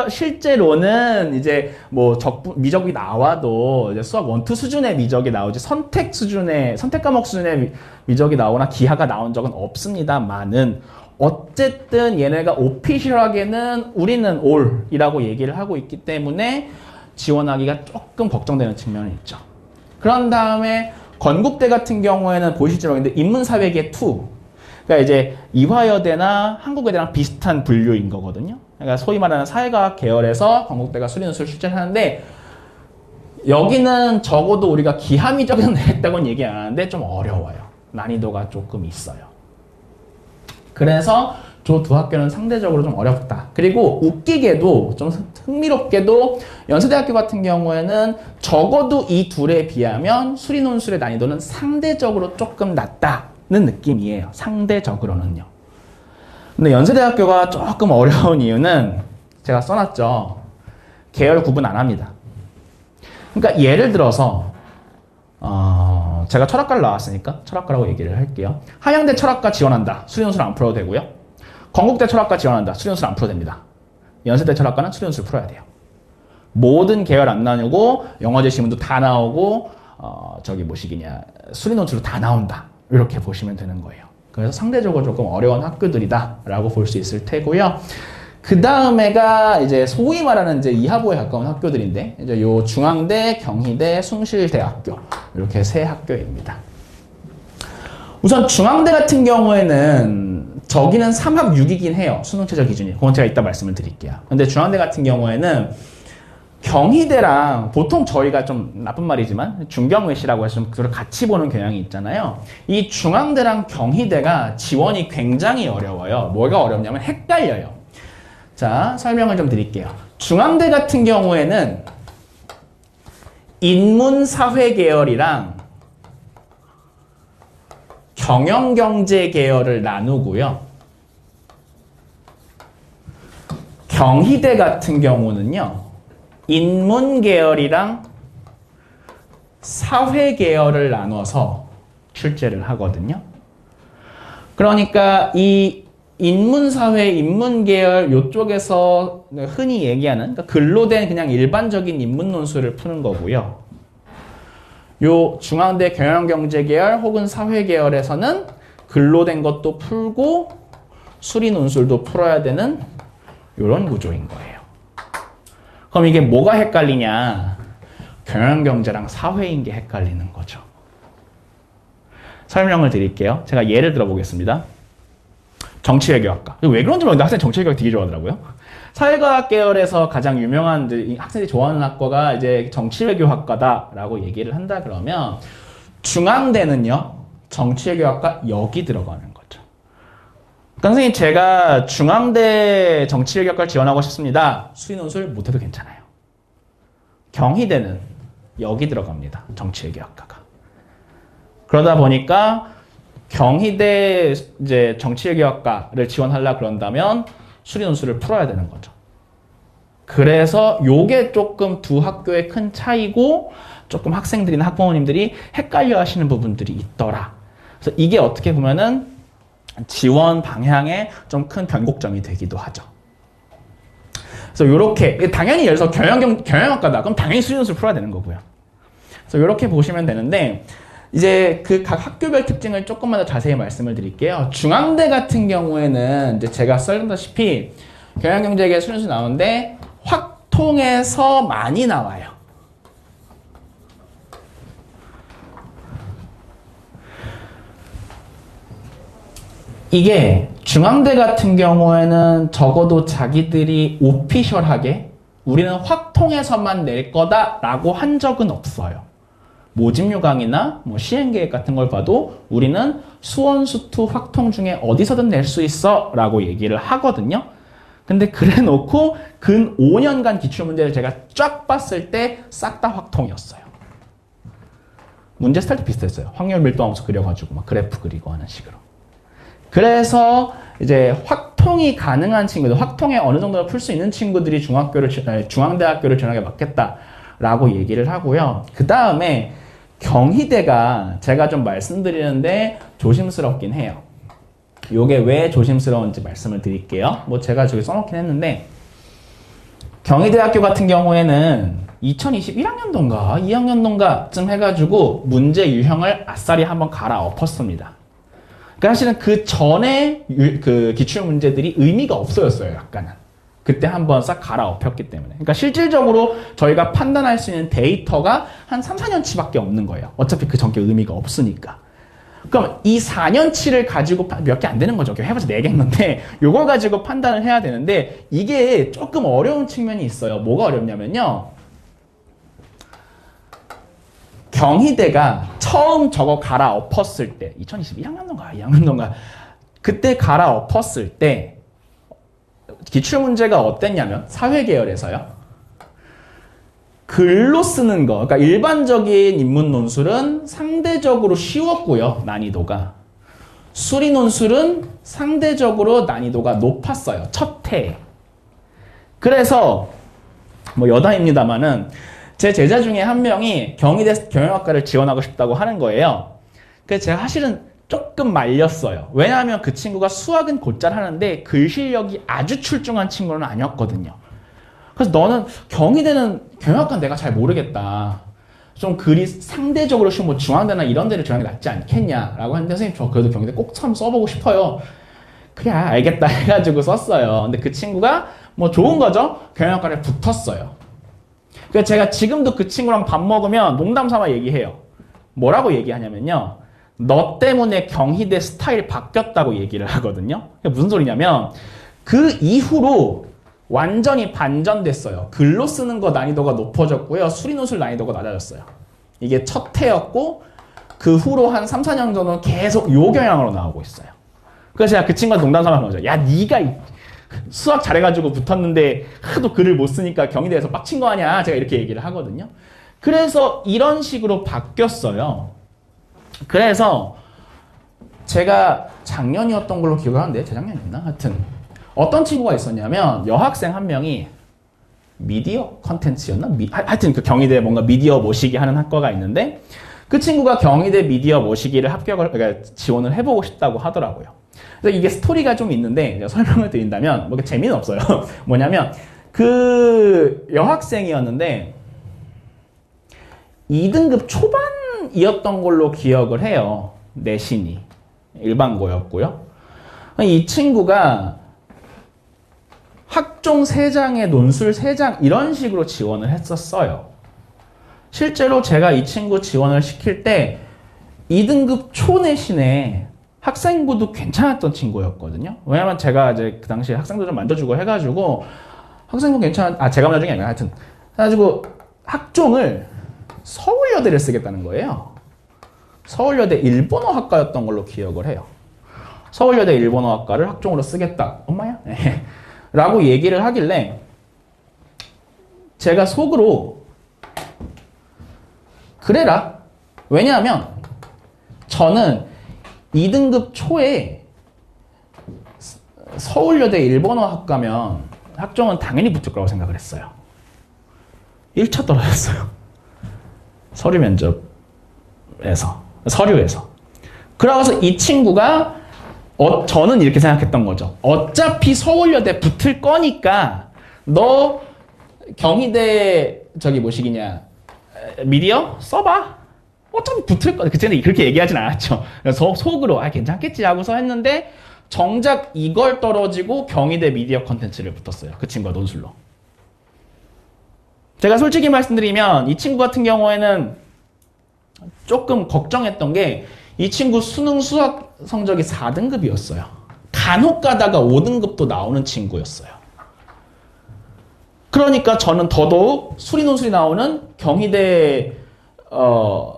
실제로는 이제 뭐 미적이 나와도 이제 수학 1, 2 수준의 미적이 나오지 선택 과목 수준의 미적이 나오거나 기하가 나온 적은 없습니다만은 어쨌든 얘네가 오피셜하게는 우리는 올이라고 얘기를 하고 있기 때문에 지원하기가 조금 걱정되는 측면이 있죠. 그런 다음에 건국대 같은 경우에는 보시죠. 근데 인문사회계 2. 그러니까 이제 이화여대나 한국외대랑 비슷한 분류인 거거든요. 그러니까 소위 말하는 사회과학 계열에서 건국대가 수리논술 출제를 하는데 여기는 적어도 우리가 기하미적인 했다고는 얘기 안 하는데 좀 어려워요. 난이도가 조금 있어요. 그래서 저 두 학교는 상대적으로 좀 어렵다. 그리고 웃기게도 좀 흥미롭게도 연세대학교 같은 경우에는 적어도 이 둘에 비하면 수리논술의 난이도는 상대적으로 조금 낮다는 느낌이에요. 상대적으로는요. 근데 연세대학교가 조금 어려운 이유는 제가 써놨죠. 계열 구분 안 합니다. 그러니까 예를 들어서 제가 철학과를 나왔으니까 철학과라고 얘기를 할게요. 한양대 철학과 지원한다. 수리논술 안 풀어도 되고요. 건국대 철학과 지원한다. 수리논술 안 풀어도 됩니다. 연세대 철학과는 수리논술 풀어야 돼요. 모든 계열 안 나누고 영어제 시문도 다 나오고 수리논술도 다 나온다. 이렇게 보시면 되는 거예요. 그래서 상대적으로 조금 어려운 학교들이다라고 볼 수 있을 테고요. 그 다음에가 이제 소위 말하는 이제 이하부에 가까운 학교들인데 이제 요 중앙대, 경희대, 숭실대학교 이렇게 세 학교입니다. 우선 중앙대 같은 경우에는 저기는 3합 6이긴 해요. 수능 최저 기준이. 그건 제가 이따 말씀을 드릴게요. 근데 중앙대 같은 경우에는 경희대랑 보통 저희가 좀 나쁜 말이지만 중경외시라고 해서 좀 그걸 같이 보는 경향이 있잖아요. 이 중앙대랑 경희대가 지원이 굉장히 어려워요. 뭐가 어렵냐면 헷갈려요. 자, 설명을 좀 드릴게요. 중앙대 같은 경우에는 인문사회 계열이랑 경영경제 계열을 나누고요. 경희대 같은 경우는요. 인문 계열이랑 사회 계열을 나눠서 출제를 하거든요. 그러니까 이 인문사회, 인문계열 이쪽에서 흔히 얘기하는 그러니까 글로 된 그냥 일반적인 인문논술을 푸는 거고요. 요 중앙대 경영경제계열 혹은 사회계열에서는 글로 된 것도 풀고 수리논술도 풀어야 되는 이런 구조인 거예요. 그럼 이게 뭐가 헷갈리냐? 경영경제랑 사회인 게 헷갈리는 거죠. 설명을 드릴게요. 제가 예를 들어보겠습니다. 정치외교학과. 왜 그런지 모르겠는데 학생이 정치외교학 되게 좋아하더라고요. 사회과학 계열에서 가장 유명한 학생들이 좋아하는 학과가 이제 정치외교학과다라고 얘기를 한다 그러면 중앙대는요. 정치외교학과 여기 들어가는 거죠. 그러니까 선생님 제가 중앙대 정치외교학과를 지원하고 싶습니다. 수리논술 못해도 괜찮아요. 경희대는 여기 들어갑니다. 정치외교학과가. 그러다 보니까 경희대 이제 정치외교학과를 지원하려고 그런다면 수리논술을 풀어야 되는 거죠. 그래서 요게 조금 두 학교의 큰 차이고 조금 학생들이나 학부모님들이 헷갈려 하시는 부분들이 있더라. 그래서 이게 어떻게 보면은 지원 방향에 좀 큰 변곡점이 되기도 하죠. 그래서 요렇게 당연히 예를 들어서 경영학과다. 그럼 당연히 수리논술 풀어야 되는 거고요. 그래서 요렇게 보시면 되는데 이제 그 각 학교별 특징을 조금만 더 자세히 말씀을 드릴게요. 중앙대 같은 경우에는 이제 제가 썰다시피 경영경제계 수리논술 나오는데 확통에서 많이 나와요. 이게 중앙대 같은 경우에는 적어도 자기들이 오피셜하게 우리는 확통에서만 낼 거다라고 한 적은 없어요. 모집요강이나 뭐 시행계획 같은 걸 봐도 우리는 수원, 수투, 확통 중에 어디서든 낼 수 있어 라고 얘기를 하거든요. 근데 그래 놓고 근 5년간 기출문제를 제가 쫙 봤을 때 싹 다 확통이었어요. 문제 스타일도 비슷했어요. 확률 밀도함수 그려가지고 막 그래프 그리고 하는 식으로. 그래서 이제 확통이 가능한 친구들, 확통에 어느 정도 풀 수 있는 친구들이 중앙대학교를 전하게 맞겠다라고 얘기를 하고요. 그 다음에 경희대가 제가 좀 말씀드리는데 조심스럽긴 해요. 요게 왜 조심스러운지 말씀을 드릴게요. 뭐 제가 저기 써놓긴 했는데 경희대학교 같은 경우에는 2021학년도인가 2학년도인가쯤 해가지고 문제 유형을 아싸리 한번 갈아엎었습니다. 그러니까 사실은 그 전에 그 기출 문제들이 의미가 없어졌어요. 약간은. 그때 한번 싹 갈아엎혔기 때문에. 그러니까 실질적으로 저희가 판단할 수 있는 데이터가 한 3, 4년치밖에 없는 거예요. 어차피 그 전개 의미가 없으니까. 그럼 이 4년치를 가지고 몇 개 안 되는 거죠. 해봐서 4개 했는데 요걸 가지고 판단을 해야 되는데 이게 조금 어려운 측면이 있어요. 뭐가 어렵냐면요. 경희대가 처음 저거 갈아엎었을 때 2021학년도인가 2학년도인가 그때 갈아엎었을 때 기출문제가 어땠냐면 사회계열에서요. 글로 쓰는 거, 그러니까 일반적인 인문 논술은 상대적으로 쉬웠고요, 난이도가. 수리 논술은 상대적으로 난이도가 높았어요, 첫 해에. 그래서 뭐 여담입니다만은 제 제자 중에 한 명이 경희대 경영학과를 지원하고 싶다고 하는 거예요. 그래서 제가 사실은 조금 말렸어요. 왜냐하면 그 친구가 수학은 곧잘 하는데 글 실력이 아주 출중한 친구는 아니었거든요. 그래서 너는 경희대는 경영학과는 내가 잘 모르겠다. 좀 글이 상대적으로 쉬운 뭐 중앙대나 이런 데를 지원하는 게 낫지 않겠냐라고 했는데 선생님 저 그래도 경희대 꼭 처음 써보고 싶어요. 그래 알겠다 해가지고 썼어요. 근데 그 친구가 뭐 좋은 거죠. 경영학과를 붙었어요. 그래서 제가 지금도 그 친구랑 밥 먹으면 농담 삼아 얘기해요. 뭐라고 얘기하냐면요. 너 때문에 경희대 스타일이 바뀌었다고 얘기를 하거든요. 무슨 소리냐면 그 이후로 완전히 반전됐어요. 글로 쓰는 거 난이도가 높아졌고요. 수리논술 난이도가 낮아졌어요. 이게 첫 해였고 그 후로 한 3, 4년 정도는 계속 요 경향으로 나오고 있어요. 그래서 제가 그 친구한테 농담 삼아 하는 거죠. 야 네가 수학 잘해가지고 붙었는데 하도 글을 못 쓰니까 경희대에서 빡친 거 아니야. 제가 이렇게 얘기를 하거든요. 그래서 이런 식으로 바뀌었어요. 그래서 제가 작년이었던 걸로 기억을 하는데 재작년이었나? 하여튼 어떤 친구가 있었냐면 여학생 한 명이 미디어 컨텐츠였나? 하여튼 그 경희대 뭔가 미디어 모시기 하는 학과가 있는데 그 친구가 경희대 미디어 모시기를 그러니까 지원을 해보고 싶다고 하더라고요. 그래서 이게 스토리가 좀 있는데 설명을 드린다면 뭐 재미는 없어요. 뭐냐면 그 여학생이었는데 2등급 초반이었던 걸로 기억을 해요. 내신이 일반고였고요. 이 친구가 학종 3장에 논술 3장 이런 식으로 지원을 했었어요. 실제로 제가 이 친구 지원을 시킬 때 2등급 초내신에 학생부도 괜찮았던 친구였거든요. 왜냐면 제가 이제 그 당시에 학생도 좀 만져주고 해가지고 학생부 제가 만져준 게 아니라 하여튼 해가지고 학종을 서울여대를 쓰겠다는 거예요. 서울여대 일본어학과였던 걸로 기억을 해요. 서울여대 일본어학과를 학종으로 쓰겠다. 엄마야? 라고 얘기를 하길래 제가 속으로 그래라. 왜냐하면 저는 2등급 초에 서울여대 일본어학과면 학종은 당연히 붙을 거라고 생각을 했어요. 1차 떨어졌어요. 서류 면접에서. 서류에서. 그러고서 이 친구가 저는 이렇게 생각했던 거죠. 어차피 서울여대 붙을 거니까 너 경희대 뭐시기냐 미디어 써봐. 어차피 붙을 거. 그때는 그렇게 얘기하진 않았죠. 그래서 속으로 괜찮겠지 하고서 했는데 정작 이걸 떨어지고 경희대 미디어 컨텐츠를 붙었어요. 그 친구가 논술로. 제가 솔직히 말씀드리면 이 친구 같은 경우에는 조금 걱정했던 게 이 친구 수능 수학 성적이 4등급이었어요. 간혹 가다가 5등급도 나오는 친구였어요. 그러니까 저는 더더욱 수리논술이 나오는 경희대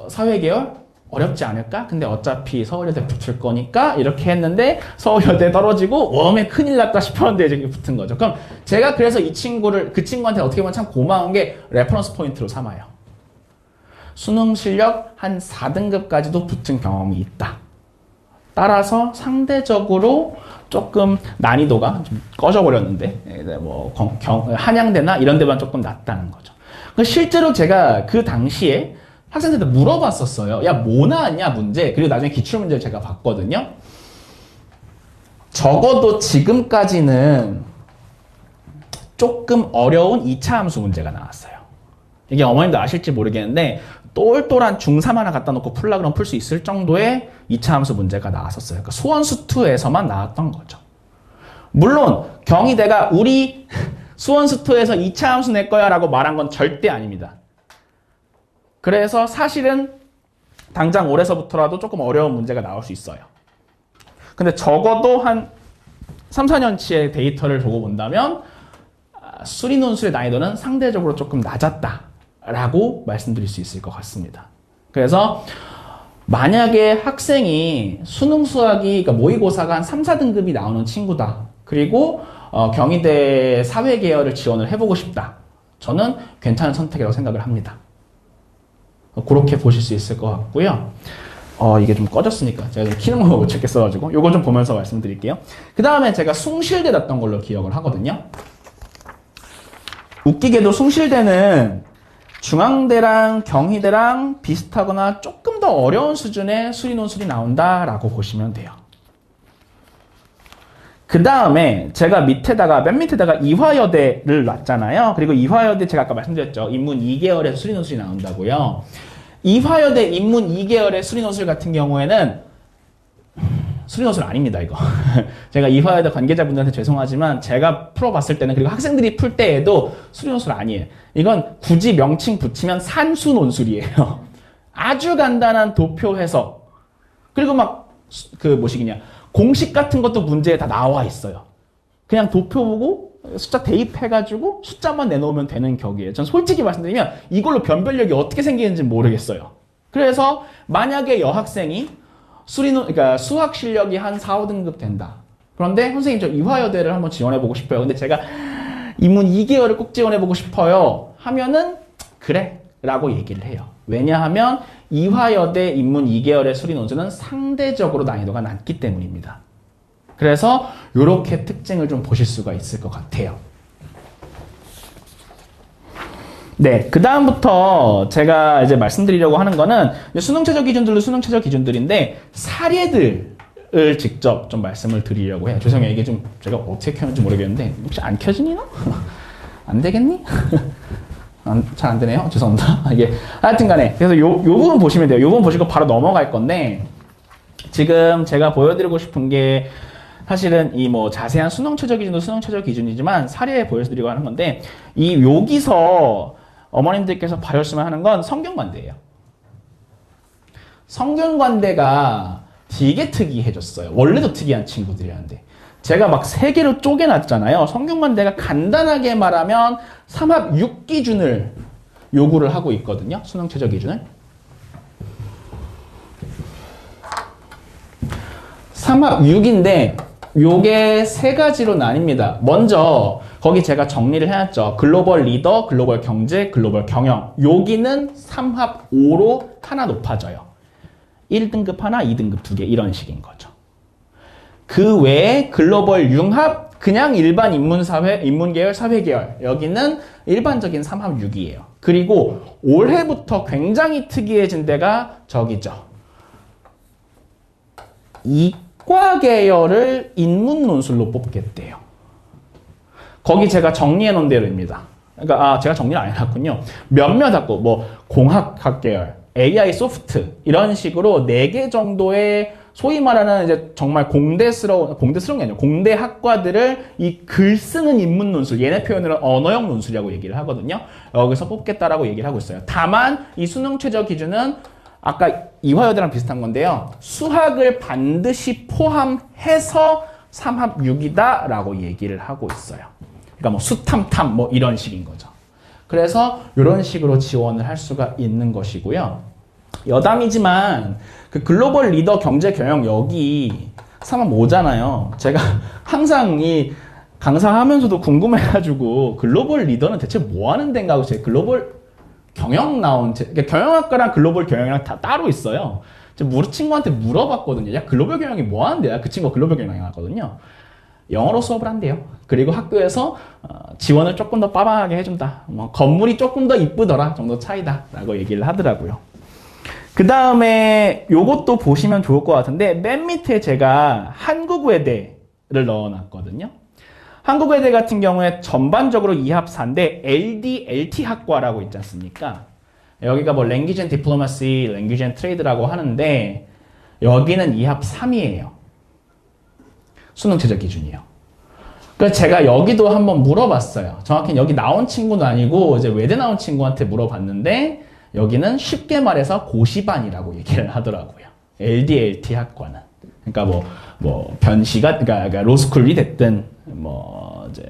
사회계열 어렵지 않을까? 근데 어차피 서울여대 붙을 거니까 이렇게 했는데 서울여대 떨어지고 웜에 큰일 났다 싶었는데 이제 붙은 거죠. 그럼 제가 그래서 그 친구한테 어떻게 보면 참 고마운 게 레퍼런스 포인트로 삼아요. 수능 실력 한 4등급까지도 붙은 경험이 있다. 따라서 상대적으로 조금 난이도가 좀 꺼져버렸는데 뭐 한양대나 이런 데만 조금 낮다는 거죠. 실제로 제가 그 당시에 학생들한테 물어봤었어요. 야, 뭐 나왔냐 문제. 그리고 나중에 기출문제를 제가 봤거든요. 적어도 지금까지는 조금 어려운 2차 함수 문제가 나왔어요. 이게 어머님도 아실지 모르겠는데 똘똘한 중3 하나 갖다 놓고 풀라 그러면 풀 수 있을 정도의 2차 함수 문제가 나왔었어요. 그러니까 수원수2에서만 나왔던 거죠. 물론 경희대가 우리 수원수토에서 2차 함수 낼 거야 라고 말한 건 절대 아닙니다. 그래서 사실은 당장 올해서부터라도 조금 어려운 문제가 나올 수 있어요. 근데 적어도 한 3, 4년치의 데이터를 두고 본다면 수리논술의 난이도는 상대적으로 조금 낮았다라고 말씀드릴 수 있을 것 같습니다. 그래서 만약에 학생이 수능 수학이 그러니까 모의고사가 한 3, 4등급이 나오는 친구다. 그리고 경희대 사회계열을 지원을 해보고 싶다. 저는 괜찮은 선택이라고 생각을 합니다. 그렇게 보실 수 있을 것 같고요. 이게 좀 꺼졌으니까 제가 좀 키는 거 못 찾겠어가지고 요거 좀 보면서 말씀드릴게요. 그 다음에 제가 숭실대 났던 걸로 기억을 하거든요. 웃기게도 숭실대는 중앙대랑 경희대랑 비슷하거나 조금 더 어려운 수준의 수리논술이 나온다라고 보시면 돼요. 그 다음에 제가 맨 밑에다가 이화여대를 놨잖아요. 그리고 이화여대 제가 아까 말씀드렸죠. 인문 2계열에서 수리논술이 나온다고요. 이화여대 인문 2계열의 수리논술 같은 경우에는 수리논술 아닙니다, 이거. 제가 이화여대 관계자분들한테 죄송하지만 제가 풀어봤을 때는 그리고 학생들이 풀 때에도 수리논술 아니에요. 이건 굳이 명칭 붙이면 산수논술이에요. 아주 간단한 도표 해석. 그리고 막 공식 같은 것도 문제에 다 나와 있어요. 그냥 도표 보고 숫자 대입해가지고 숫자만 내놓으면 되는 격이에요. 전 솔직히 말씀드리면 이걸로 변별력이 어떻게 생기는지 모르겠어요. 그래서 만약에 여학생이 그러니까 수학 실력이 한 4, 5등급 된다. 그런데 선생님 저 이화여대를 한번 지원해보고 싶어요. 근데 제가 인문 2계열을 꼭 지원해보고 싶어요. 하면은 그래 라고 얘기를 해요. 왜냐하면 이화여대 인문 2계열의 수리논술은 상대적으로 난이도가 낮기 때문입니다. 그래서 이렇게 특징을 좀 보실 수가 있을 것 같아요. 네, 그 다음부터 제가 이제 말씀드리려고 하는 거는 수능 최저 기준들도 수능 최저 기준들인데 사례들을 직접 좀 말씀을 드리려고 해요. 죄송해요, 이게 좀 제가 어떻게 켰는지 모르겠는데 혹시 안 켜지니 너? 안 되겠니? 잘 안 되네요. 죄송합니다. 이게 하여튼간에 그래서 요 부분 보시면 돼요. 요 부분 보시고 바로 넘어갈 건데 지금 제가 보여드리고 싶은 게 사실은 이 자세한 수능 최저 기준도 수능 최저 기준이지만 사례에 보여드리고 하는 건데 여기서 어머님들께서 봐줬으면 하는 건 성균관대예요. 성균관대가 되게 특이해졌어요. 원래도 특이한 친구들이었는데 제가 막 3개로 쪼개놨잖아요. 성균관대가 간단하게 말하면 3합 6기준을 요구를 하고 있거든요. 수능 최저 기준을. 3합 6인데 요게 3가지로 나뉩니다. 먼저 거기 제가 정리를 해놨죠. 글로벌 리더, 글로벌 경제, 글로벌 경영. 여기는 3합 5로 하나 높아져요. 1등급 하나, 2등급 2개 이런 식인 거죠. 그 외에 글로벌 융합, 그냥 일반 인문사회, 인문계열, 사회계열. 여기는 일반적인 3합 6이에요. 그리고 올해부터 굉장히 특이해진 데가 저기죠. 이과 계열을 인문논술로 뽑겠대요. 거기 제가 정리해 놓은 대로입니다. 그러니까 제가 정리를 안 해놨군요. 몇몇 학부, 공학학 계열, AI 소프트 이런 식으로 4개 정도의 소위 말하는 이제 정말 공대스러운 게 아니라 공대 학과들을 이 글 쓰는 인문 논술, 얘네 표현으로 언어형 논술이라고 얘기를 하거든요. 여기서 뽑겠다라고 얘기를 하고 있어요. 다만 이 수능 최저 기준은 아까 이화여대랑 비슷한 건데요. 수학을 반드시 포함해서 3합 6이다 라고 얘기를 하고 있어요. 그러니까 수탐탐 이런 식인 거죠. 그래서 이런 식으로 지원을 할 수가 있는 것이고요. 여담이지만 그 글로벌 리더 경제 경영 여기 3합 5잖아요. 제가 항상 이 강사하면서도 궁금해가지고 글로벌 리더는 대체 뭐 하는 데인가 하고 제 글로벌 경영 나온 그러니까 경영학과랑 글로벌 경영이랑 다 따로 있어요. 제가 친구한테 물어봤거든요. 야 글로벌 경영이 뭐 하는데요? 그 친구가 글로벌 경영 하거든요. 영어로 수업을 한대요. 그리고 학교에서 지원을 조금 더 빠방하게 해준다. 건물이 조금 더 이쁘더라 정도 차이다 라고 얘기를 하더라고요. 그 다음에 요것도 보시면 좋을 것 같은데 맨 밑에 제가 한국외대를 넣어놨거든요. 한국외대 같은 경우에 전반적으로 2합 4인데 LD, LT 학과라고 있지 않습니까? 여기가 Language and Diplomacy, Language and Trade라고 하는데 여기는 2합 3이에요. 수능 최저 기준이요. 그래서 제가 여기도 한번 물어봤어요. 정확히 여기 나온 친구는 아니고 이제 외대 나온 친구한테 물어봤는데 여기는 쉽게 말해서 고시반이라고 얘기를 하더라고요. LDLT 학과는. 그러니까 뭐 변시가 그러니까 로스쿨이 됐든 뭐 이제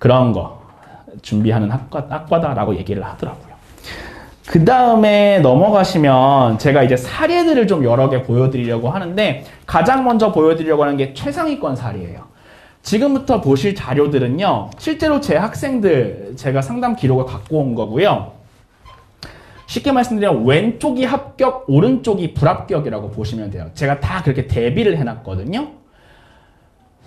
그런 거 준비하는 학과다라고 얘기를 하더라고요. 그 다음에 넘어가시면 제가 이제 사례들을 좀 여러 개 보여드리려고 하는데 가장 먼저 보여드리려고 하는 게 최상위권 사례예요. 지금부터 보실 자료들은요, 실제로 제 학생들 제가 상담 기록을 갖고 온 거고요. 쉽게 말씀드리면 왼쪽이 합격, 오른쪽이 불합격이라고 보시면 돼요. 제가 다 그렇게 대비를 해놨거든요.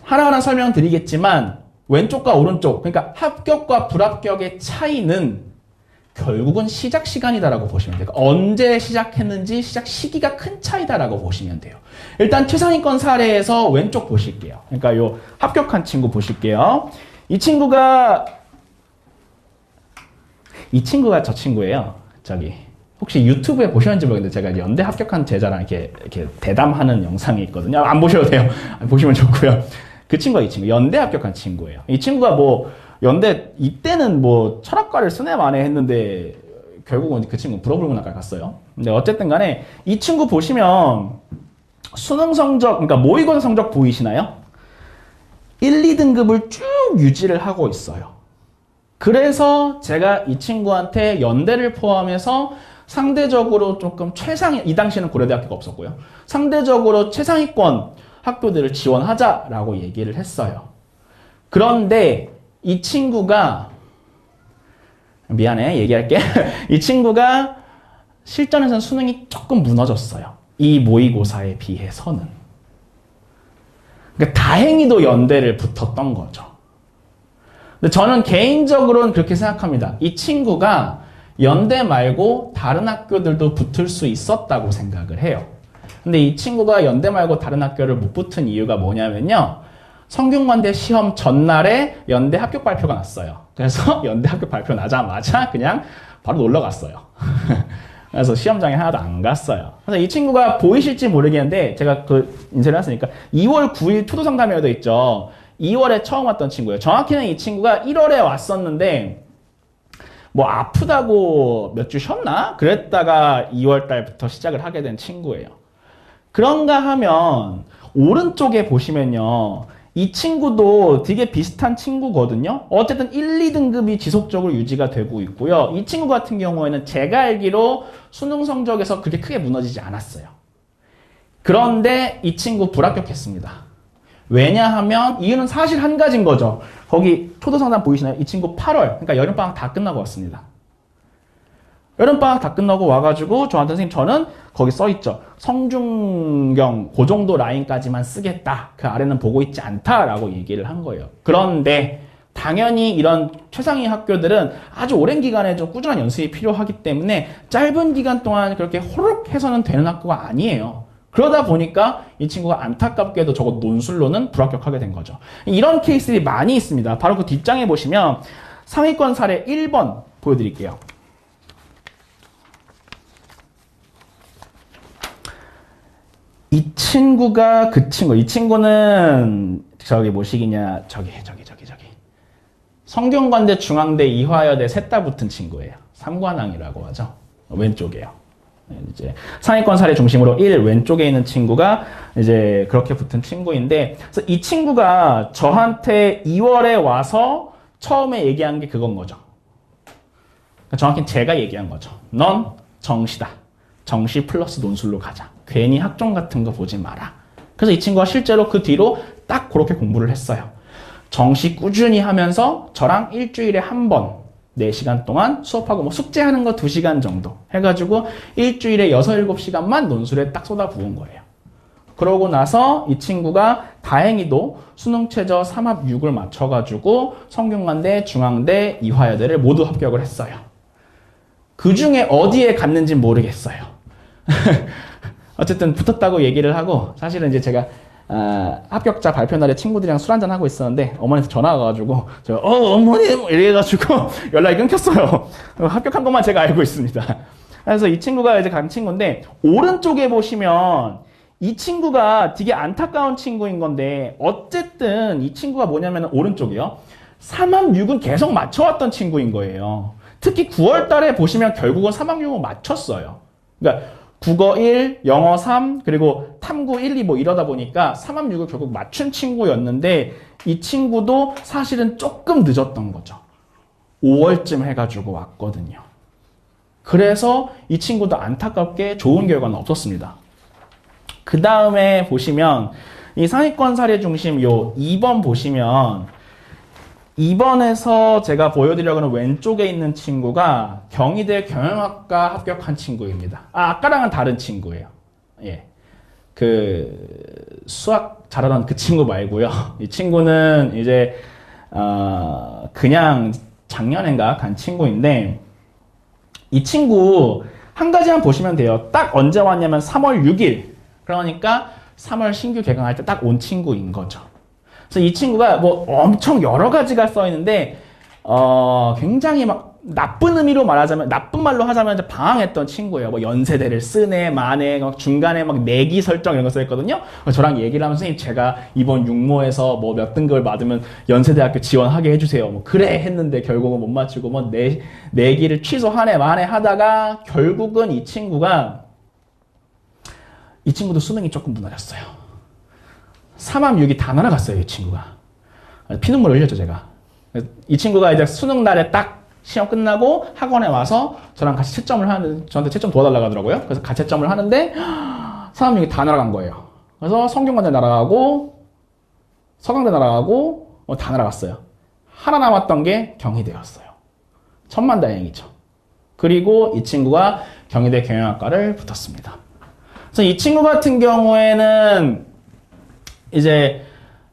하나하나 설명드리겠지만 왼쪽과 오른쪽, 그러니까 합격과 불합격의 차이는 결국은 시작 시간이다라고 보시면 돼요. 언제 시작했는지 시작 시기가 큰 차이다라고 보시면 돼요. 일단 최상위권 사례에서 왼쪽 보실게요. 그러니까 요 합격한 친구 보실게요. 이 친구가 저 친구예요. 저기 혹시 유튜브에 보셨는지 모르겠는데 제가 연대 합격한 제자랑 이렇게 대담하는 영상이 있거든요. 안 보셔도 돼요. 보시면 좋고요. 그 친구가 이 친구 연대 합격한 친구예요. 이 친구가 뭐 연대 이때는 뭐 철학과를 스내 만에 했는데 결국은 그 친구는 불어불문학과 갔어요. 근데 어쨌든 간에 이 친구 보시면 수능 성적, 그러니까 모의고사 성적 보이시나요? 1, 2등급을 쭉 유지를 하고 있어요. 그래서 제가 이 친구한테 연대를 포함해서 상대적으로 조금 이 당시에는 고려대학교가 없었고요. 상대적으로 최상위권 학교들을 지원하자라고 얘기를 했어요. 그런데 이 친구가 미안해 얘기할게. 이 친구가 실전에서는 수능이 조금 무너졌어요. 이 모의고사에 비해서는. 그러니까 다행히도 연대를 붙었던 거죠. 근데 저는 개인적으로는 그렇게 생각합니다. 이 친구가 연대 말고 다른 학교들도 붙을 수 있었다고 생각을 해요. 근데 이 친구가 연대 말고 다른 학교를 못 붙은 이유가 뭐냐면요. 성균관대 시험 전날에 연대 합격 발표가 났어요. 그래서 연대 합격 발표 나자마자 그냥 바로 놀러 갔어요. 그래서 시험장에 하나도 안 갔어요. 그래서 이 친구가 보이실지 모르겠는데 제가 그 인쇄를 했으니까 2월 9일 투도 상담회도 있죠. 2월에 처음 왔던 친구예요. 정확히는 이 친구가 1월에 왔었는데 뭐 아프다고 몇 주 쉬었나? 그랬다가 2월 달부터 시작을 하게 된 친구예요. 그런가 하면 오른쪽에 보시면요. 이 친구도 되게 비슷한 친구거든요. 어쨌든 1, 2등급이 지속적으로 유지가 되고 있고요. 이 친구 같은 경우에는 제가 알기로 수능 성적에서 그렇게 크게 무너지지 않았어요. 그런데 이 친구 불합격했습니다. 왜냐하면 이유는 사실 한 가지인 거죠. 거기 초도상담 보이시나요? 이 친구 8월, 그러니까 여름방학 다 끝나고 왔습니다. 여름방학 다 끝나고 와가지고 저한테 선생님 저는 거기 써있죠. 성중경 그 정도 라인까지만 쓰겠다. 그 아래는 보고 있지 않다라고 얘기를 한 거예요. 그런데 당연히 이런 최상위 학교들은 아주 오랜 기간에 좀 꾸준한 연습이 필요하기 때문에 짧은 기간 동안 그렇게 호록 해서는 되는 학교가 아니에요. 그러다 보니까 이 친구가 안타깝게도 저거 논술로는 불합격하게 된 거죠. 이런 케이스들이 많이 있습니다. 바로 그 뒷장에 보시면 상위권 사례 1번 보여드릴게요. 이 친구가 그 친구. 이 친구는 저기 뭐시기냐 저기 성균관대, 중앙대, 이화여대 셋 다 붙은 친구예요. 삼관왕이라고 하죠. 왼쪽이에요. 이제 상위권 사례 중심으로 1 왼쪽에 있는 친구가 이제 그렇게 붙은 친구인데, 그래서 이 친구가 저한테 2월에 와서 처음에 얘기한 게 그건 거죠. 그러니까 정확히 제가 얘기한 거죠. 넌 정시다. 정시 플러스 논술로 가자. 괜히 학종 같은 거 보지 마라. 그래서 이 친구가 실제로 그 뒤로 딱 그렇게 공부를 했어요. 정시 꾸준히 하면서 저랑 일주일에 한 번 4시간 동안 수업하고 뭐 숙제하는 거 2시간 정도 해가지고 일주일에 6, 7시간만 논술에 딱 쏟아부은 거예요. 그러고 나서 이 친구가 다행히도 수능 최저 3합 6을 맞춰가지고 성균관대, 중앙대, 이화여대를 모두 합격을 했어요. 그 중에 어디에 갔는지는 모르겠어요. 어쨌든 붙었다고 얘기를 하고, 사실은 이제 제가 합격자 발표 날에 친구들이랑 술 한잔 하고 있었는데 어머니한테 전화가 와가지고 제가 어머님 이래가지고 연락이 끊겼어요. 합격한 것만 제가 알고 있습니다. 그래서 이 친구가 이제 간 친구인데, 오른쪽에 보시면 이 친구가 되게 안타까운 친구인 건데 어쨌든 이 친구가 뭐냐면 오른쪽이요. 3합 6은 계속 맞춰왔던 친구인 거예요. 특히 9월 달에 보시면 결국은 3합 6은 맞췄어요. 그러니까 국어 1, 영어 3, 그리고 탐구 1, 2 뭐 이러다 보니까 3합 6을 결국 맞춘 친구였는데 이 친구도 사실은 조금 늦었던 거죠. 5월쯤 해가지고 왔거든요. 그래서 이 친구도 안타깝게 좋은 결과는 없었습니다. 그 다음에 보시면 이 상위권 사례 중심 요 2번 보시면 2번에서 제가 보여드리려고 하는 왼쪽에 있는 친구가 경희대 경영학과 합격한 친구입니다. 아까랑은 다른 친구예요. 예. 그 수학 잘하던 그 친구 말고요. 이 친구는 이제 그냥 작년인가 간 친구인데 이 친구 한 가지만 보시면 돼요. 딱 언제 왔냐면 3월 6일. 그러니까 3월 신규 개강할 때 딱 온 친구인 거죠. 그래서 이 친구가 뭐 엄청 여러 가지가 써 있는데 굉장히 막 나쁜 의미로 말하자면 나쁜 말로 하자면 이제 방황했던 친구예요. 뭐 연세대를 쓰네 마네 막 중간에 막 내기 설정 이런 거 써 있거든요. 저랑 얘기를 하면 선생님 제가 이번 육모에서 뭐 몇 등급을 받으면 연세대학교 지원하게 해주세요. 뭐 그래 했는데 결국은 못 맞추고 뭐 내기를 취소하네 마네 하다가 결국은 이 친구도 수능이 조금 무너졌어요. 3합 6이 다 날아갔어요, 이 친구가. 피눈물 흘렸죠, 제가. 이 친구가 이제 수능 날에 딱 시험 끝나고 학원에 와서 저랑 같이 채점을 하는데, 저한테 채점 도와달라고 하더라고요. 그래서 같이 채점을 하는데, 3합 6이 다 날아간 거예요. 그래서 성균관대 날아가고, 서강대 날아가고, 다 날아갔어요. 하나 남았던 게 경희대였어요. 천만다행이죠. 그리고 이 친구가 경희대 경영학과를 붙었습니다. 그래서 이 친구 같은 경우에는 이제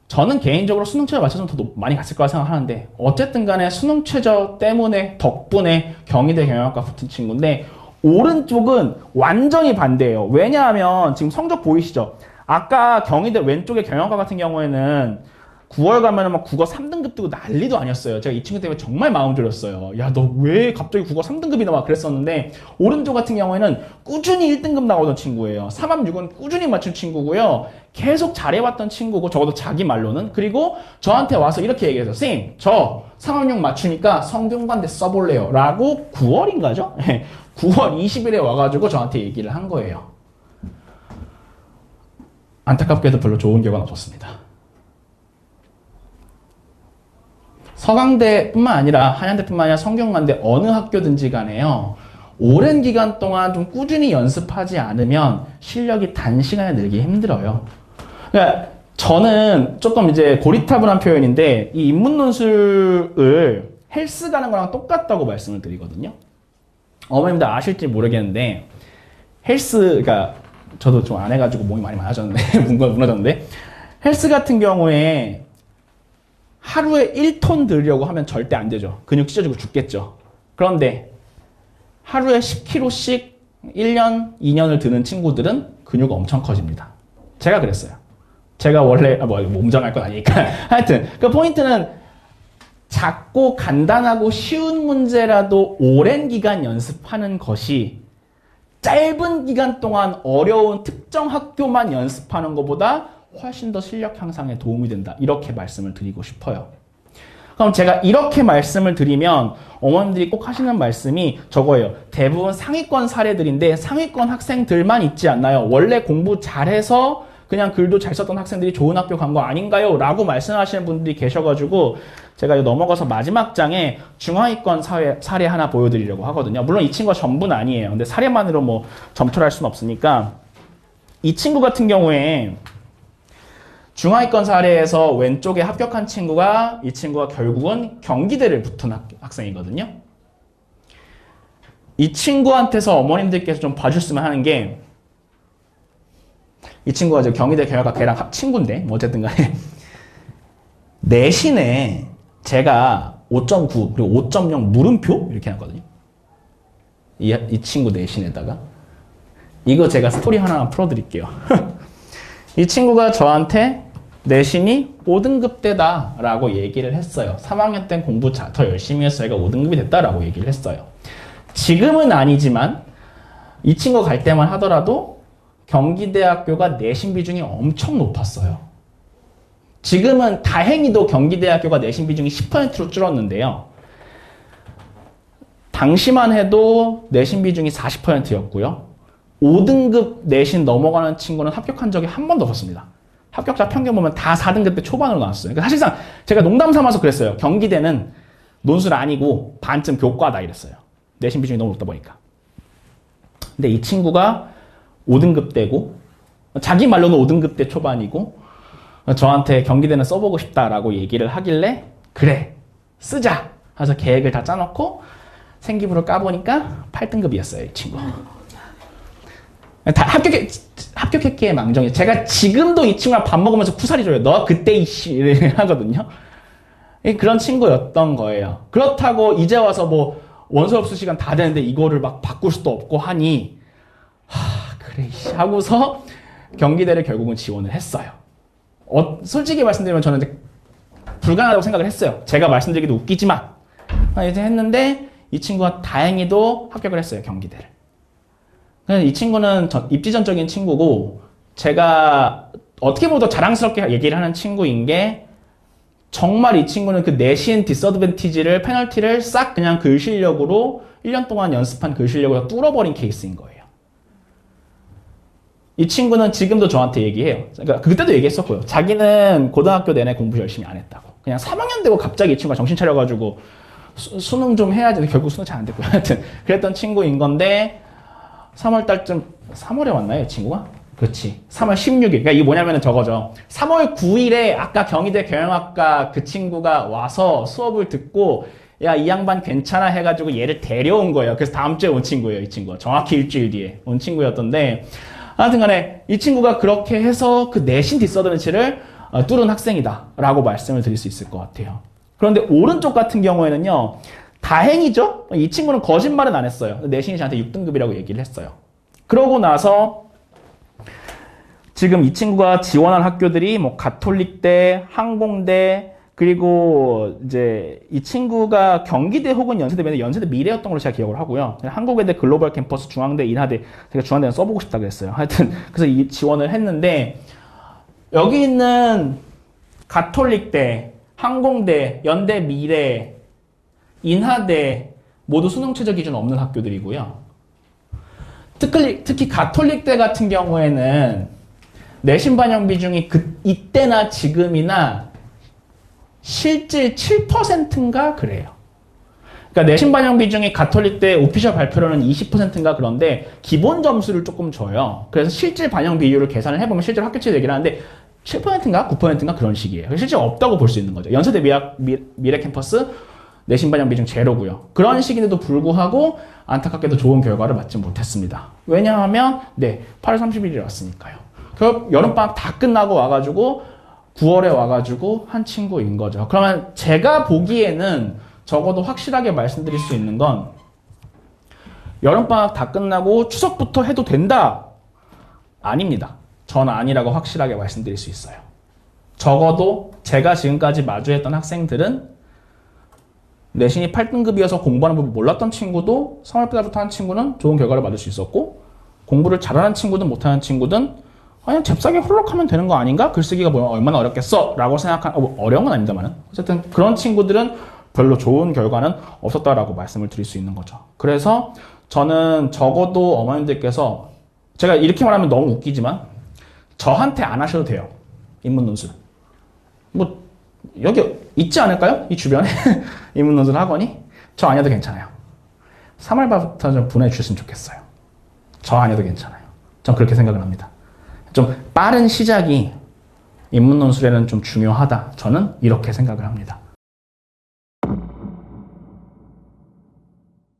저는 개인적으로 수능 최저 맞춰서 더 많이 갔을 거라 생각하는데 어쨌든 간에 수능 최저 때문에 덕분에 경희대 경영학과 붙은 친구인데 오른쪽은 완전히 반대예요. 왜냐하면 지금 성적 보이시죠? 아까 경희대 왼쪽에 경영학과 같은 경우에는 9월 가면은 막 국어 3등급 뜨고 난리도 아니었어요. 제가 이 친구 때문에 정말 마음 졸였어요. 야, 너 왜 갑자기 국어 3등급이 나와? 그랬었는데, 오른쪽 같은 경우에는 꾸준히 1등급 나오던 친구예요. 3합 6은 꾸준히 맞춘 친구고요. 계속 잘해왔던 친구고, 적어도 자기 말로는. 그리고 저한테 와서 이렇게 얘기해서, 선생님, 저 3합 6 맞추니까 성균관대 써볼래요. 라고 9월인가죠? 9월 20일에 와가지고 저한테 얘기를 한 거예요. 안타깝게도 별로 좋은 결과는 없었습니다. 서강대뿐만 아니라 한양대뿐만 아니라 성균관대 어느 학교든지 간에요. 오랜 기간 동안 좀 꾸준히 연습하지 않으면 실력이 단시간에 늘기 힘들어요. 그러니까 저는 조금 이제 고리타분한 표현인데 이 인문논술을 헬스 가는 거랑 똑같다고 말씀을 드리거든요. 어머님들 아실지 모르겠는데 헬스, 그러니까 저도 좀 안 해가지고 몸이 많이 많아졌는데 무너졌는데 헬스 같은 경우에 하루에 1톤 들려고 하면 절대 안 되죠. 근육 찢어지고 죽겠죠. 그런데 하루에 10kg씩 1년, 2년을 드는 친구들은 근육 엄청 커집니다. 제가 그랬어요. 제가 원래 몸정할 건 아니니까. 하여튼 그 포인트는 작고 간단하고 쉬운 문제라도 오랜 기간 연습하는 것이 짧은 기간 동안 어려운 특정 학교만 연습하는 것보다 훨씬 더 실력 향상에 도움이 된다. 이렇게 말씀을 드리고 싶어요. 그럼 제가 이렇게 말씀을 드리면 어머님들이 꼭 하시는 말씀이 저거예요. 대부분 상위권 사례들인데 상위권 학생들만 있지 않나요? 원래 공부 잘해서 그냥 글도 잘 썼던 학생들이 좋은 학교 간 거 아닌가요? 라고 말씀하시는 분들이 계셔가지고 제가 넘어가서 마지막 장에 중하위권 사례 하나 보여드리려고 하거든요. 물론 이 친구가 전부는 아니에요. 근데 사례만으로 뭐 점토를 할 수는 없으니까 이 친구 같은 경우에 중하위권 사례에서 왼쪽에 합격한 친구가 이 친구가 결국은 경기대를 붙은 학생이거든요. 이 친구한테서 어머님들께서 좀 봐주셨으면 하는 게 이 친구가 이제 경희대 경영학과 걔랑 친구인데 뭐 어쨌든 간에 내신에 제가 5.9 그리고 5.0 물음표 이렇게 해놨거든요. 이 친구 내신에다가 이거 제가 스토리 하나 풀어드릴게요. 이 친구가 저한테 내신이 5등급대다 라고 얘기를 했어요. 3학년 땐 공부 더 열심히 해서 얘가 5등급이 됐다라고 얘기를 했어요. 지금은 아니지만 이 친구 갈 때만 하더라도 경기대학교가 내신 비중이 엄청 높았어요. 지금은 다행히도 경기대학교가 내신 비중이 10%로 줄었는데요. 당시만 해도 내신 비중이 40%였고요. 5등급 내신 넘어가는 친구는 합격한 적이 한 번도 없었습니다. 합격자 평균 보면 다 4등급 때 초반으로 나왔어요. 그러니까 사실상 제가 농담 삼아서 그랬어요. 경기대는 논술 아니고 반쯤 교과다 이랬어요. 내신 비중이 너무 높다 보니까. 근데 이 친구가 5등급 때고 자기 말로는 5등급 때 초반이고 저한테 경기대는 써보고 싶다라고 얘기를 하길래 그래 쓰자 해서 계획을 다 짜놓고 생기부를 까보니까 8등급이었어요 이 친구. 다 합격했기에 망정이에요. 제가 지금도 이 친구랑 밥 먹으면서 쿠사리 줘요. 너 그때 이씨를 하거든요. 그런 친구였던 거예요. 그렇다고 이제 와서 뭐 원서 접수 시간 다 되는데 이거를 막 바꿀 수도 없고 하니 그래 하고서 경기대를 결국은 지원을 했어요. 솔직히 말씀드리면 저는 이제 불가능하다고 생각을 했어요. 제가 말씀드리기도 웃기지만 이제 했는데 이 친구가 다행히도 합격을 했어요. 경기대를. 이 친구는 입지전적인 친구고 제가 어떻게 보면 더 자랑스럽게 얘기를 하는 친구인 게 정말 이 친구는 그 내신 디스어드밴티지를 페널티를 싹 그냥 글 실력으로 1년 동안 연습한 글 실력으로 뚫어버린 케이스인 거예요. 이 친구는 지금도 저한테 얘기해요. 그러니까 그때도 얘기했었고요. 자기는 고등학교 내내 공부 열심히 안 했다고. 그냥 3학년 되고 갑자기 이 친구가 정신 차려가지고 수능 좀 해야지. 결국 수능 잘 안 됐고요. 하여튼 그랬던 친구인 건데 3월달쯤 3월에 왔나요, 이 친구가? 그렇지. 3월 16일. 그러니까 이게 뭐냐면은 저거죠. 3월 9일에 아까 경희대 경영학과 그 친구가 와서 수업을 듣고 야, 이 양반 괜찮아 해가지고 얘를 데려온 거예요. 그래서 다음 주에 온 친구예요, 이 친구가. 정확히 일주일 뒤에 온 친구였던데 하여튼 간에 이 친구가 그렇게 해서 그 내신 디스어드밴티지를 뚫은 학생이다 라고 말씀을 드릴 수 있을 것 같아요. 그런데 오른쪽 같은 경우에는요. 다행이죠? 이 친구는 거짓말은 안 했어요. 내신이 저한테 6등급이라고 얘기를 했어요. 그러고 나서 지금 이 친구가 지원한 학교들이 뭐 가톨릭대, 항공대, 그리고 이제 이 친구가 경기대 혹은 연세대면 연세대 미래였던 걸로 제가 기억을 하고요. 한국외대 글로벌 캠퍼스, 중앙대, 인하대, 제가 중앙대는 써보고 싶다 그랬어요. 하여튼 그래서 이 지원을 했는데 여기 있는 가톨릭대, 항공대, 연대 미래, 인하대 모두 수능 최저 기준 없는 학교들이고요. 특히 가톨릭대 같은 경우에는 내신 반영 비중이 이때나 지금이나 실질 7%인가 그래요. 그러니까 내신 반영 비중이 가톨릭대 오피셜 발표로는 20%인가 그런데 기본 점수를 조금 줘요. 그래서 실질 반영 비율을 계산을 해보면 실제로 학교치 얘기를 하는데 7%인가 9%인가 그런 식이에요. 실제 없다고 볼 수 있는 거죠. 연세대 미래 캠퍼스 내신 반영 비중 제로고요. 그런 식인데도 불구하고 안타깝게도 좋은 결과를 맞지 못했습니다. 왜냐하면 8월 30일이 왔으니까요. 그 여름방학 다 끝나고 와가지고 9월에 와가지고 한 친구인 거죠. 그러면 제가 보기에는 적어도 확실하게 말씀드릴 수 있는 건 여름방학 다 끝나고 추석부터 해도 된다? 아닙니다. 전 아니라고 확실하게 말씀드릴 수 있어요. 적어도 제가 지금까지 마주했던 학생들은 내신이 8등급이어서 공부하는 법을 몰랐던 친구도 3월달부터 한 친구는 좋은 결과를 받을 수 있었고 공부를 잘하는 친구든 못하는 친구든 그냥 잽싸게 홀록하면 되는 거 아닌가? 글쓰기가 뭐 얼마나 어렵겠어? 라고 생각한 어려운 건 아닙니다만 어쨌든 그런 친구들은 별로 좋은 결과는 없었다라고 말씀을 드릴 수 있는 거죠. 그래서 저는 적어도 어머님들께서 제가 이렇게 말하면 너무 웃기지만 저한테 안 하셔도 돼요. 인문논술. 뭐 여기 있지 않을까요? 이 주변에 인문논술 학원이? 저 아니어도 괜찮아요. 3월부터 좀 보내주셨으면 좋겠어요. 저 아니어도 괜찮아요. 전 그렇게 생각을 합니다. 좀 빠른 시작이 인문논술에는 좀 중요하다. 저는 이렇게 생각을 합니다.